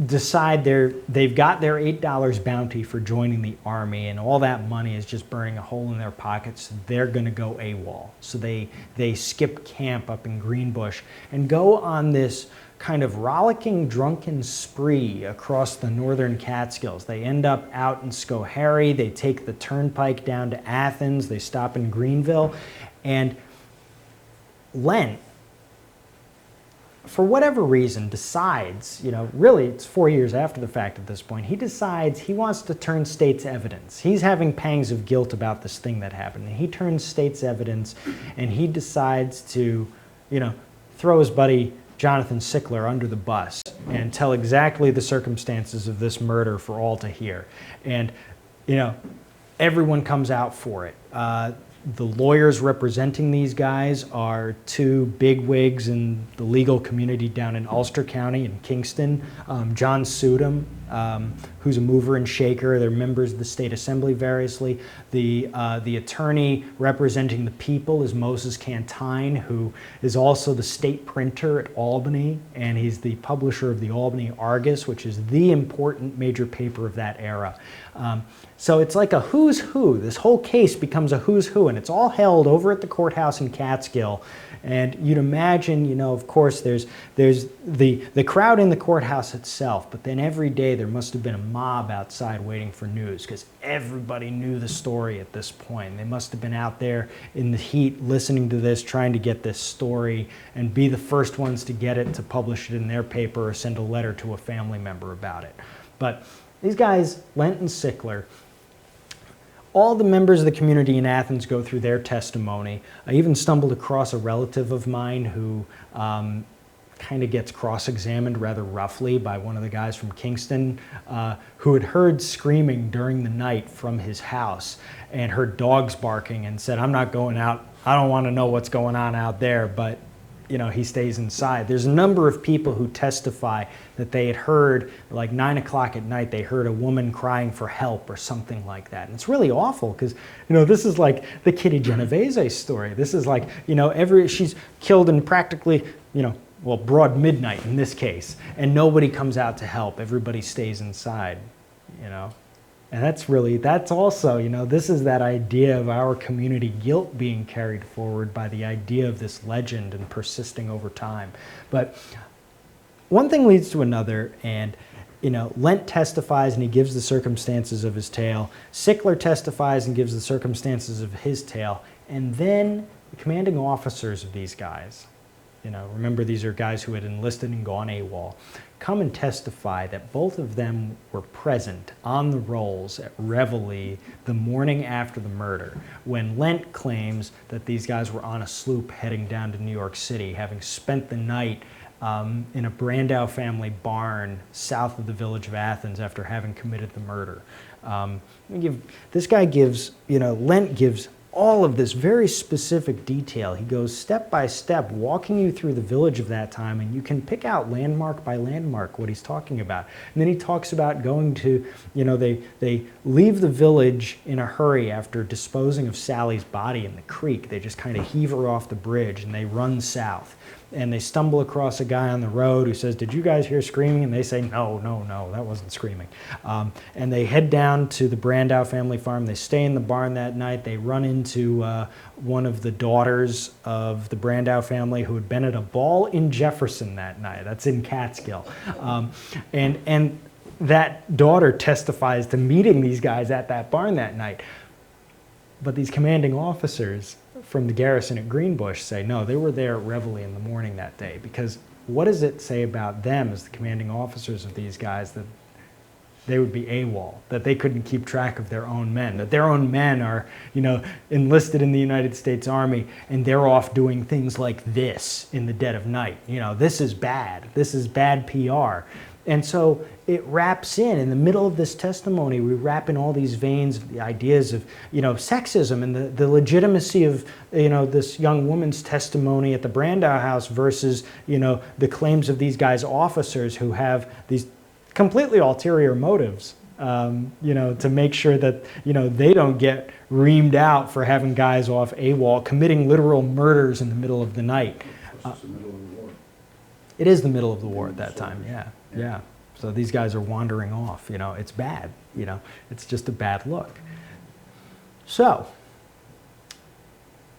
decide they've got their $8 bounty for joining the army, and all that money is just burning a hole in their pockets. They're going to go AWOL. So they skip camp up in Greenbush and go on this kind of rollicking drunken spree across the northern Catskills. They end up out in Schoharie. They take the turnpike down to Athens. They stop in Greenville. And Lent, for whatever reason, decides, really it's 4 years after the fact at this point, he decides he wants to turn state's evidence. He's having pangs of guilt about this thing that happened. And he turns state's evidence, and he decides to, throw his buddy Jonathan Sickler under the bus and tell exactly the circumstances of this murder for all to hear. And, everyone comes out for it. The lawyers representing these guys are two bigwigs in the legal community down in Ulster County in Kingston. John Sudham, who's a mover and shaker. They're members of the state assembly variously. The attorney representing the people is Moses Cantine, who is also the state printer at Albany, and he's the publisher of the Albany Argus, which is the important major paper of that era. So it's like a who's who. This whole case becomes a who's who, and it's all held over at the courthouse in Catskill. And you'd imagine, of course, there's the crowd in the courthouse itself, but then every day there must have been a mob outside waiting for news, because everybody knew the story at this point. They must have been out there in the heat listening to this, trying to get this story and be the first ones to get it, to publish it in their paper or send a letter to a family member about it. But these guys, Lent and Sickler, all the members of the community in Athens go through their testimony. I even stumbled across a relative of mine who kind of gets cross-examined rather roughly by one of the guys from Kingston who had heard screaming during the night from his house and heard dogs barking and said, "I'm not going out. I don't want to know what's going on out there," but he stays inside. There's a number of people who testify that they had heard, like 9 o'clock at night, they heard a woman crying for help or something like that. And it's really awful because, this is like the Kitty Genovese story. This is like, she's killed in practically, broad midnight in this case, and nobody comes out to help. Everybody stays inside, And that's also, this is that idea of our community guilt being carried forward by the idea of this legend and persisting over time. But one thing leads to another, and, Lent testifies and he gives the circumstances of his tale. Sickler testifies and gives the circumstances of his tale. And then the commanding officers of these guys, remember these are guys who had enlisted and gone AWOL, come and testify that both of them were present on the rolls at Reveille the morning after the murder, when Lent claims that these guys were on a sloop heading down to New York City, having spent the night in a Brandau family barn south of the village of Athens after having committed the murder. Lent gives all of this very specific detail. He goes step by step, walking you through the village of that time, and you can pick out landmark by landmark what he's talking about. And then he talks about going to, they leave the village in a hurry after disposing of Sally's body in the creek. They just kind of heave her off the bridge and they run south. And they stumble across a guy on the road who says, "Did you guys hear screaming?" And they say, no, that wasn't screaming. And they head down to the Brandau family farm. They stay in the barn that night. They run into one of the daughters of the Brandau family who had been at a ball in Jefferson that night. That's in Catskill. And that daughter testifies to meeting these guys at that barn that night. But these commanding officers from the garrison at Greenbush say, no, they were there at Reveille in the morning that day. Because what does it say about them as the commanding officers of these guys that they would be AWOL, that they couldn't keep track of their own men, that their own men are, enlisted in the United States Army and they're off doing things like this in the dead of night. This is bad. This is bad PR. And so it wraps in the middle of this testimony, we wrap in all these veins of the ideas of, sexism and the legitimacy of, this young woman's testimony at the Brandau house versus, the claims of these guys' officers who have these completely ulterior motives, to make sure that, they don't get reamed out for having guys off AWOL, committing literal murders in the middle of the night. It's the middle of the war. It is the middle of the war at that time, yeah. So these guys are wandering off, you know, it's bad, you know, it's just a bad look. So,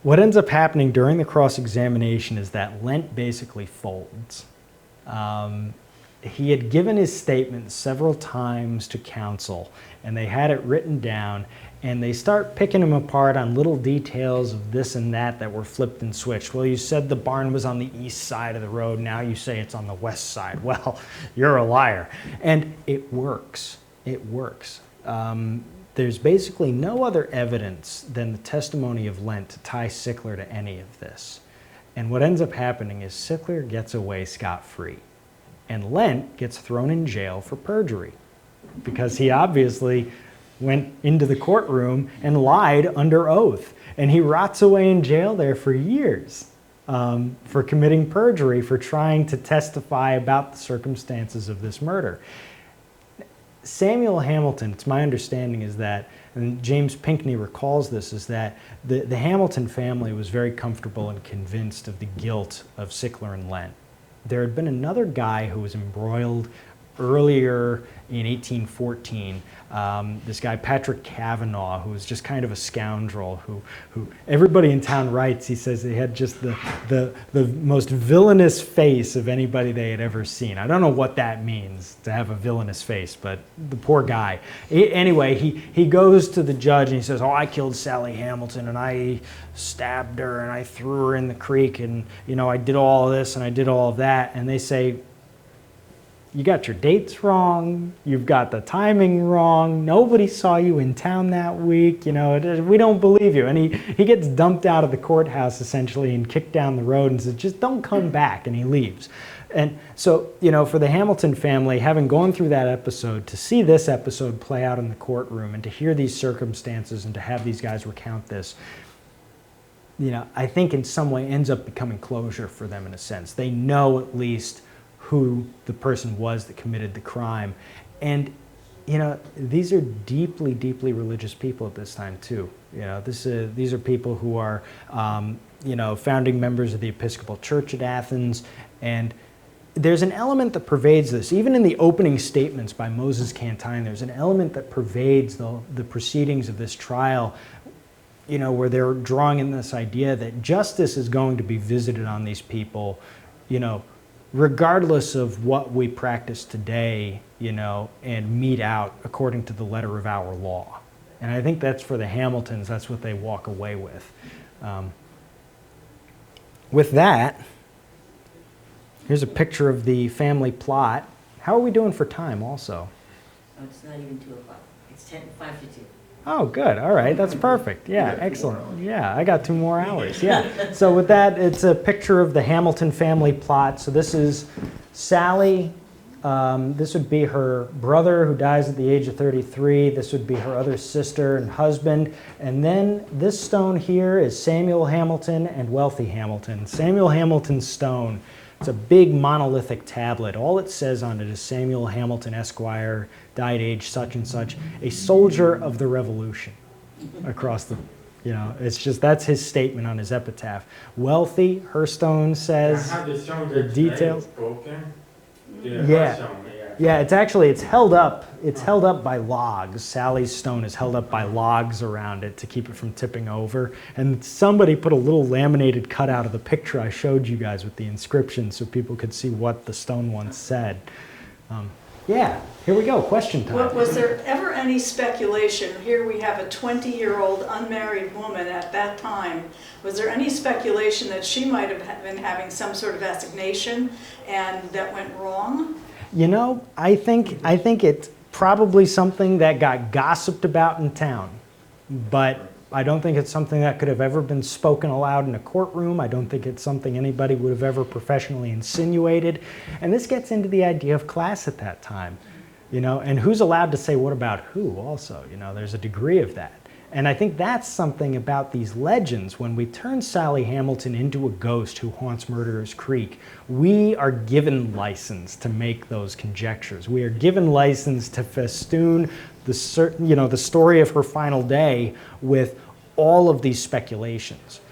what ends up happening during the cross-examination is that Lent basically folds. He had given his statement several times to counsel, and they had it written down, and they start picking him apart on little details of this and that were flipped and switched. Well, you said the barn was on the east side of the road, now you say it's on the west side. Well, you're a liar. And it works. It works. There's basically no other evidence than the testimony of Lent to tie Sickler to any of this. And what ends up happening is Sickler gets away scot-free, and Lent gets thrown in jail for perjury because he obviously went into the courtroom and lied under oath. And he rots away in jail there for years for committing perjury, for trying to testify about the circumstances of this murder. Samuel Hamilton, it's my understanding is that, and James Pinkney recalls this, is that the Hamilton family was very comfortable and convinced of the guilt of Sickler and Lent. There had been another guy who was embroiled earlier in 1814, this guy Patrick Cavanaugh, who was just kind of a scoundrel, who everybody in town writes, he says he had just the most villainous face of anybody they had ever seen. I don't know what that means, to have a villainous face, but the poor guy. Anyway, he goes to the judge and he says, oh, I killed Sally Hamilton and I stabbed her and I threw her in the creek and, you know, I did all of this and I did all of that. And they say, you got your dates wrong, you've got the timing wrong, nobody saw you in town that week, you know, we don't believe you. And he gets dumped out of the courthouse essentially and kicked down the road and says, just don't come back, and he leaves. And so, you know, for the Hamilton family, having gone through that episode, to see this episode play out in the courtroom and to hear these circumstances and to have these guys recount this, you know, I think in some way ends up becoming closure for them in a sense. They know at least who the person was that committed the crime. And, you know, these are deeply, deeply religious people at this time too. You know, these are people who are, you know, founding members of the Episcopal Church at Athens. And there's an element that pervades this. Even in the opening statements by Moses Cantine, there's an element that pervades the proceedings of this trial, you know, where they're drawing in this idea that justice is going to be visited on these people, you know, regardless of what we practice today, you know, and mete out according to the letter of our law. And I think that's for the Hamiltons, that's what they walk away with. With that, here's a picture of the family plot. How are we doing for time also? Oh, it's not even 2 o'clock. It's 5 to 2. Oh, good. All right. That's perfect. Yeah, excellent. Yeah, I got 2 more hours. Yeah. So with that, it's a picture of the Hamilton family plot. So this is Sally. This would be her brother who dies at the age of 33. This would be her other sister and husband. And then this stone here is Samuel Hamilton and Wealthy Hamilton. Samuel Hamilton's stone. It's a big monolithic tablet. All it says on it is Samuel Hamilton, Esquire, died age such and such, a soldier of the Revolution. Across the, you know, it's just, that's his statement on his epitaph. Wealthy, her stone says the details. Broken? Yeah. Yeah, it's actually, it's held up by logs. Sally's stone is held up by logs around it to keep it from tipping over. And somebody put a little laminated cutout of the picture I showed you guys with the inscription so people could see what the stone once said. Yeah, here we go, question time. Was there ever any speculation, here we have a 20-year-old unmarried woman at that time, was there any speculation that she might have been having some sort of assignation and that went wrong? You know, I think it's probably something that got gossiped about in town, but I don't think it's something that could have ever been spoken aloud in a courtroom. I don't think it's something anybody would have ever professionally insinuated. And this gets into the idea of class at that time, you know, and who's allowed to say what about who also, you know, there's a degree of that. And I think that's something about these legends. When we turn Sally Hamilton into a ghost who haunts Murderers Creek, we are given license to make those conjectures. We are given license to festoon the story of her final day with all of these speculations.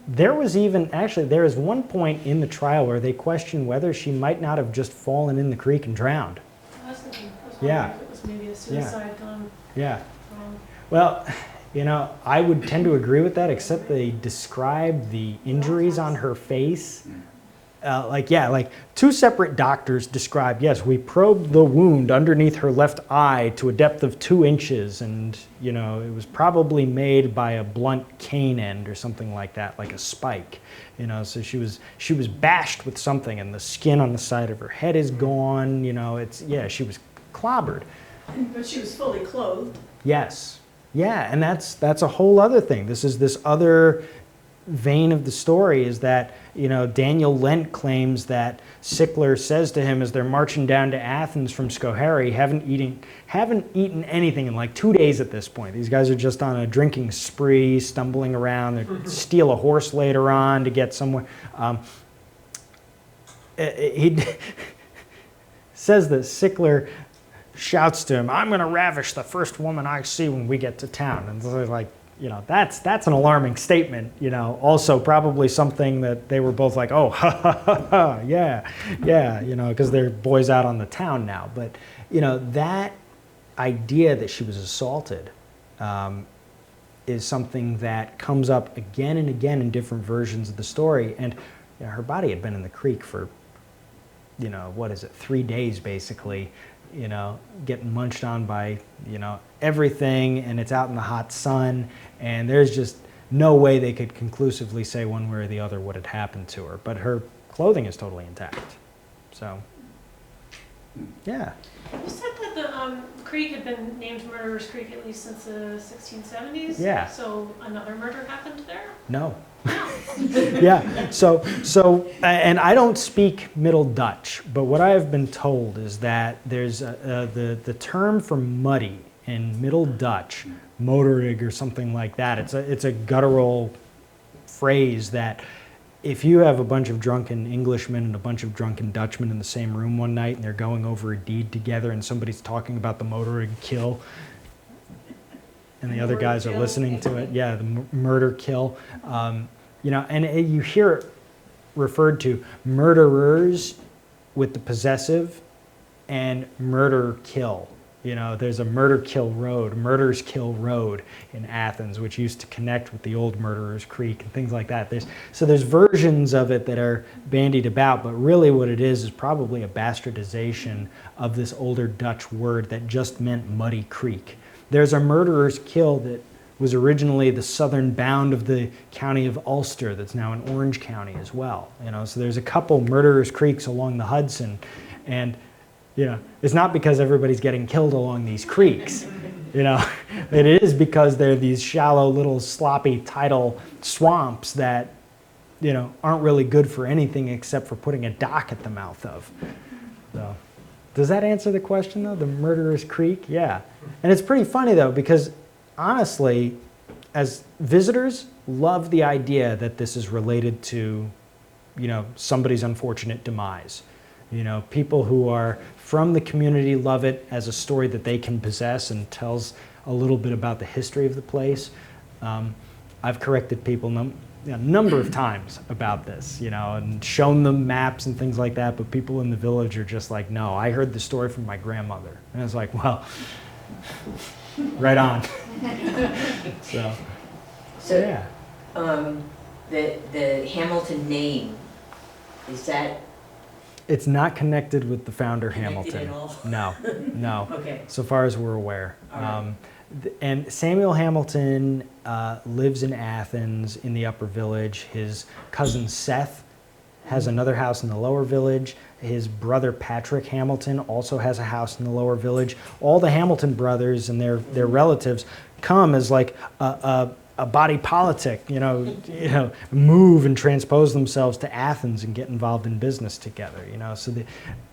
there is one point in the trial where they question whether she might not have just fallen in the creek and drowned. I was thinking, Yeah. if it was maybe a suicide gone Yeah. wrong. Well, I would tend to agree with that, except they describe the injuries on her face. Like two separate doctors described, yes, we probed the wound underneath her left eye to a depth of 2 inches, and, it was probably made by a blunt cane end or something like that, like a spike. So she was bashed with something, and the skin on the side of her head is gone. She was clobbered. But she was fully clothed. Yes. Yeah, and that's a whole other thing. This other vein of the story is that, Daniel Lent claims that Sickler says to him as they're marching down to Athens from Schoharie, haven't eaten anything in like 2 days at this point. These guys are just on a drinking spree, stumbling around. They steal a horse later on to get somewhere. He says that Sickler shouts to him, "I'm going to ravish the first woman I see when we get to town." And so like, that's an alarming statement. Also probably something that they were both like, "Oh, ha ha ha, ha yeah, because they're boys out on the town now." But that idea that she was assaulted is something that comes up again and again in different versions of the story. And her body had been in the creek for 3 days basically. Getting munched on by, everything, and it's out in the hot sun, and there's just no way they could conclusively say one way or the other what had happened to her. But her clothing is totally intact. So, yeah. You said that the creek had been named Murderer's Creek at least since the 1670s? Yeah. So another murder happened there? No. Yeah, so, and I don't speak Middle Dutch, but what I have been told is that there's the term for muddy in Middle Dutch, motorig or something like that. It's a guttural phrase that if you have a bunch of drunken Englishmen and a bunch of drunken Dutchmen in the same room one night and they're going over a deed together and somebody's talking about the motorig kill, and the other guys are listening to it. Yeah, the murder kill. And you hear it referred to murderers with the possessive and murder kill. There's a murder kill road, Murderers Kill Road in Athens, which used to connect with the old Murderers Creek and things like that. There's versions of it that are bandied about, but really what it is probably a bastardization of this older Dutch word that just meant muddy creek. There's a Murderer's Kill that was originally the southern bound of the county of Ulster that's now in Orange County as well. So there's a couple Murderer's Creeks along the Hudson, and it's not because everybody's getting killed along these creeks. It is because they're these shallow little sloppy tidal swamps that aren't really good for anything except for putting a dock at the mouth of. So, does that answer the question though? The Murderer's Creek? Yeah. And it's pretty funny though, because honestly, as visitors, love the idea that this is related to, somebody's unfortunate demise. People who are from the community love it as a story that they can possess and tells a little bit about the history of the place. I've corrected people a number of times about this, and shown them maps and things like that, but people in the village are just like, no, I heard the story from my grandmother. And it's like, well, right on. So yeah. The Hamilton name, is that It's not connected with the founder connected Hamilton. at all? No. Okay. So far as we're aware. All right. And Samuel Hamilton lives in Athens in the Upper Village. His cousin Seth has another house in the Lower Village. His brother Patrick Hamilton also has a house in the Lower Village. All the Hamilton brothers and their relatives come as like a body politic, move and transpose themselves to Athens and get involved in business together, So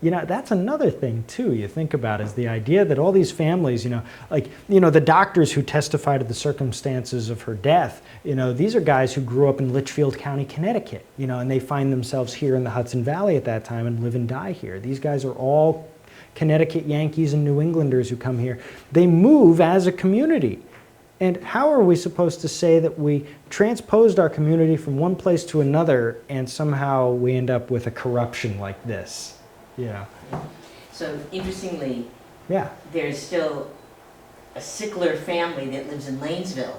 that's another thing too. You think about is the idea that all these families, the doctors who testify to the circumstances of her death, these are guys who grew up in Litchfield County, Connecticut, and they find themselves here in the Hudson Valley at that time and live and die here. These guys are all Connecticut Yankees and New Englanders who come here. They move as a community. And how are we supposed to say that we transposed our community from one place to another and somehow we end up with a corruption like this? Yeah. So interestingly, Yeah. there's still a Sickler family that lives in Lanesville.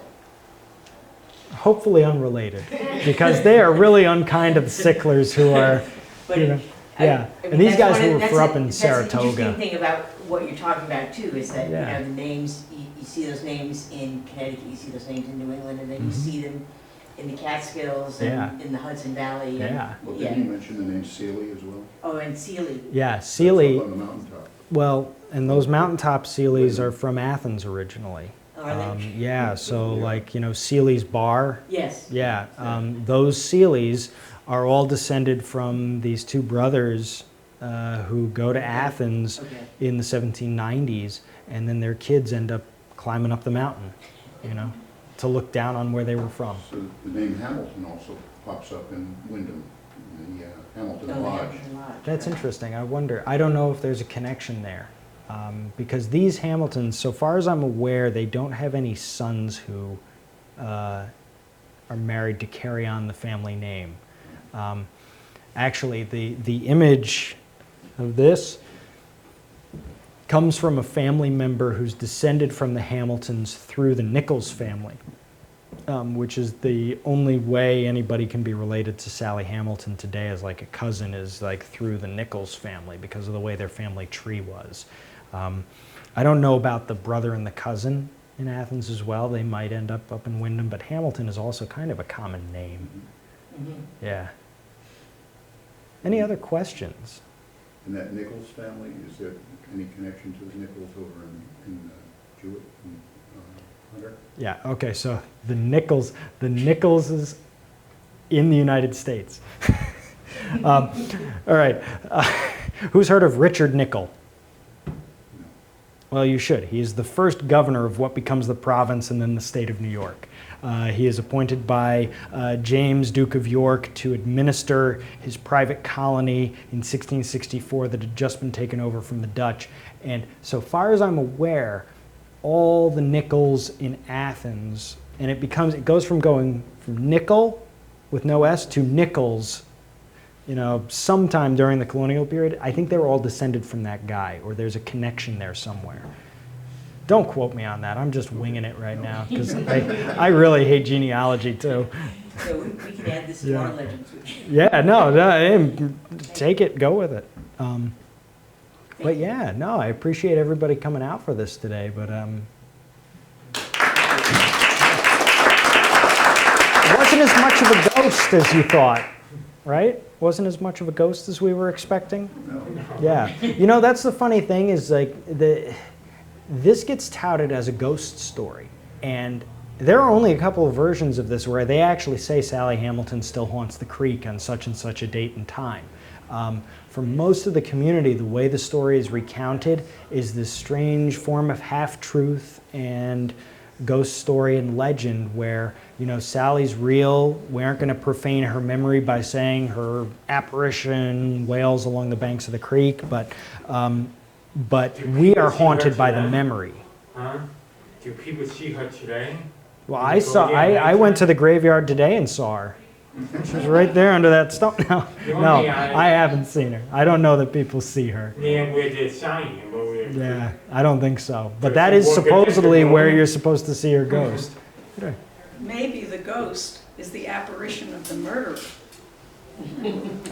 Hopefully unrelated, because they are really unkind to the Sicklers who are, But you know, I- yeah. I mean, And these that's guys one of- who that's were a- up in That's the Saratoga. interesting thing about what you're talking about too, is that, Yeah. you know, the names, you see those names in Connecticut, you see those names in New England, and then you Mhm. see them in the Catskills Yeah. and in the Hudson Valley. and- Yeah. Well, Yeah. didn't you mention the name Sealy as well? Oh, and Sealy. Yeah, That's Sealy, up on the mountaintop. well, and those mountaintop Sealys are from Athens originally. Are they? Yeah, so like, you know, Sealy's Bar. Yes. Yeah, those Sealys are all descended from these two brothers who go to Athens Okay. in the 1790s, and then their kids end up climbing up the mountain, you know, to look down on where they were from. So the name Hamilton also pops up in Wyndham, in the Hamilton Oh, Lodge. Hamilton Lodge. That's right. interesting. I wonder, I don't know if there's a connection there. Because these Hamiltons, so far as I'm aware, they don't have any sons who are married to carry on the family name. Actually, the image of this comes from a family member who's descended from the Hamiltons through the Nichols family, which is the only way anybody can be related to Sally Hamilton today as like a cousin, is like through the Nichols family because of the way their family tree was. I don't know about the brother and the cousin in Athens as well. They might end up in Wyndham, but Hamilton is also kind of a common name. Mhm. Yeah. Any other questions? And that Nichols family, is there any connection to the Nichols over in Jewett, in Hunter? Yeah, okay, so the Nicholses in the United States. All right, who's heard of Richard Nicol? Well, you should. He is the first governor of what becomes the province and then the state of New York. He is appointed by James, Duke of York, to administer his private colony in 1664 that had just been taken over from the Dutch. And so far as I'm aware, all the Nichols in Athens, and it goes from going from nickel with no S to Nichols, you know, sometime during the colonial period. I think they were all descended from that guy, or there's a connection there somewhere. Don't quote me on that. I'm just winging it right now because I really hate genealogy too. So we can add this to Yeah. our legends. Yeah, no, take it, go with it. But yeah, no, I appreciate everybody coming out for this today. But it wasn't as much of a ghost as you thought, right? Wasn't as much of a ghost as we were expecting. Yeah, you know, that's the funny thing is like this gets touted as a ghost story, and there are only a couple of versions of this where they actually say Sally Hamilton still haunts the creek on such and such a date and time. For most of the community, the way the story is recounted is this strange form of half-truth and ghost story and legend where, you know, Sally's real. We aren't going to profane her memory by saying her apparition wails along the banks of the creek, but we are haunted by the memory. Huh? Do people see her today? Well, Did I you go saw. there I later? went to the graveyard today and saw her. She was right there under that stone. No, no, I haven't seen her. I don't know that people see her. Yeah, where they sign him, or where? Yeah, I don't think so. But Does that she is walk a supposedly different where way? you're supposed to see her ghost. Maybe the ghost is the apparition of the murderer.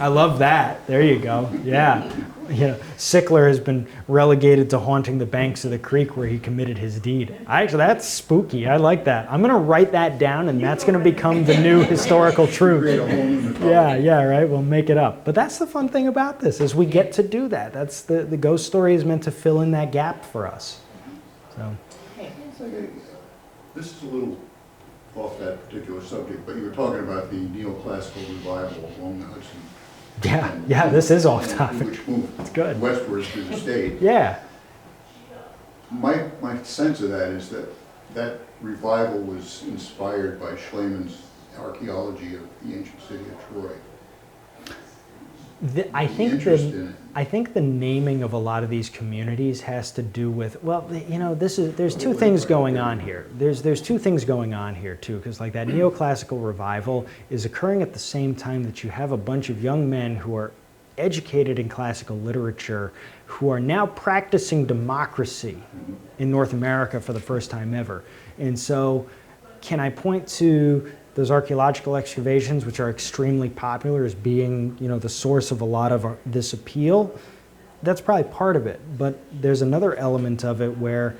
I love that. There you go. Yeah. You know, Sickler has been relegated to haunting the banks of the creek where he committed his deed. Actually, that's spooky. I like that. I'm going to write that down, and that's going to become the new historical truth. Create a whole new mythology. Yeah, right. We'll make it up. But that's the fun thing about this is we get to do that. That's the ghost story is meant to fill in that gap for us. So, It's like this is a little off that particular subject, but you were talking about the neoclassical revival along the Hudson. yeah, this is off and topic. Which moved It's good. westwards through the state. Yeah. My sense of that is that that revival was inspired by Schleman's archaeology of the ancient city of Troy. I the think interest in it. I think the naming of a lot of these communities has to do with, well, you know, there's two things going on here. There's two things going on here too, because like that neoclassical revival is occurring at the same time that you have a bunch of young men who are educated in classical literature who are now practicing democracy in North America for the first time ever. And so can I point to those archaeological excavations, which are extremely popular, as being, you know, the source of a lot of this appeal? That's probably part of it. But there's another element of it where,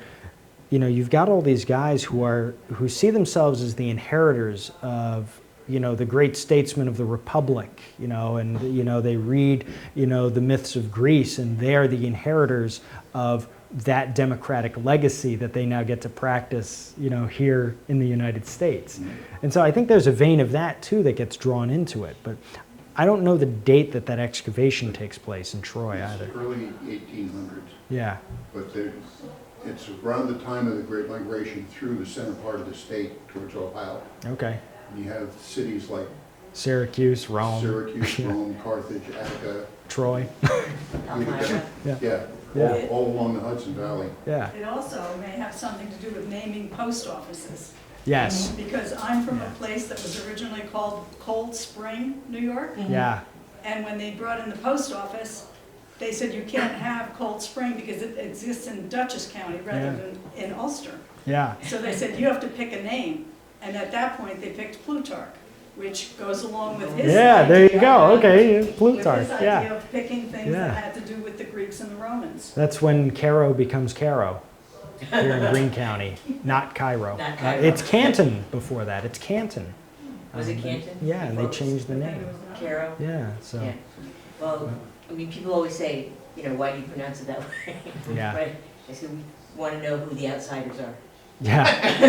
you know, you've got all these guys who see themselves as the inheritors of, you know, the great statesmen of the Republic, you know, and, you know, they read, you know, the myths of Greece, and they're the inheritors of that democratic legacy that they now get to practice, you know, here in the United States. And so I think there's a vein of that too that gets drawn into it. But I don't know the date that that excavation takes place in Troy either. It's early 1800s, Yeah. but it's around the time of the Great Migration through the center part of the state towards Ohio. Okay. And you have cities like Syracuse, Rome, Syracuse, Rome, Carthage, Attica. Troy. Elmira. Yeah, Yeah. all along the Hudson Valley. Yeah. It also may have something to do with naming post offices. Yes. Because I'm from Yeah. a place that was originally called Cold Spring, New York. Yeah. And when they brought in the post office, they said you can't have Cold Spring because it exists in Dutchess County rather Yeah. than in Ulster. Yeah. So they said, you have to pick a name. And at that point, they picked Plutarch, which goes along with his Yeah, there you idea go. of- Okay, With Plutarch. his Yeah. idea of picking things Yeah. that had to do with the Greeks and the Romans. That's when Caro becomes Caro here in Greene County, not Cairo. Not Cairo. It's Canton before that. It's Canton. Was it Canton? Yeah, and they Before it was changed the name. Caro? Yeah, so, Yeah. Well, I mean, people always say, you know, why do you pronounce it that way? yeah. Right? I said, we want to know who the outsiders are. Yeah,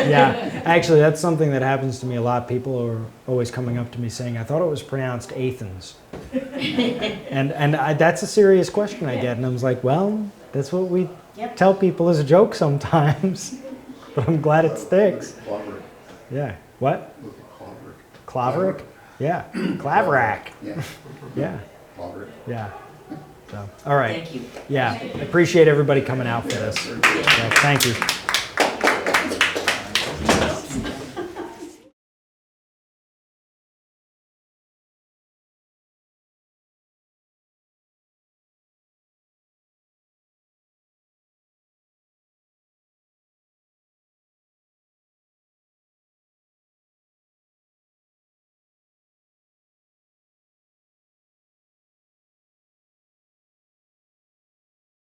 yeah. Actually, that's something that happens to me a lot. People are always coming up to me saying, I thought it was pronounced Athens. That's a serious question I get. And I was like, well, that's what we Yep. tell people as a joke sometimes. But I'm glad it sticks. Claverick. Yeah. What? Look at Claverick. Claverick? Yeah. Claverack. Yeah, Yeah. Claverick. Yeah. So, all right. Thank you. Yeah. Appreciate everybody coming out for this. Very good. Yeah, thank you.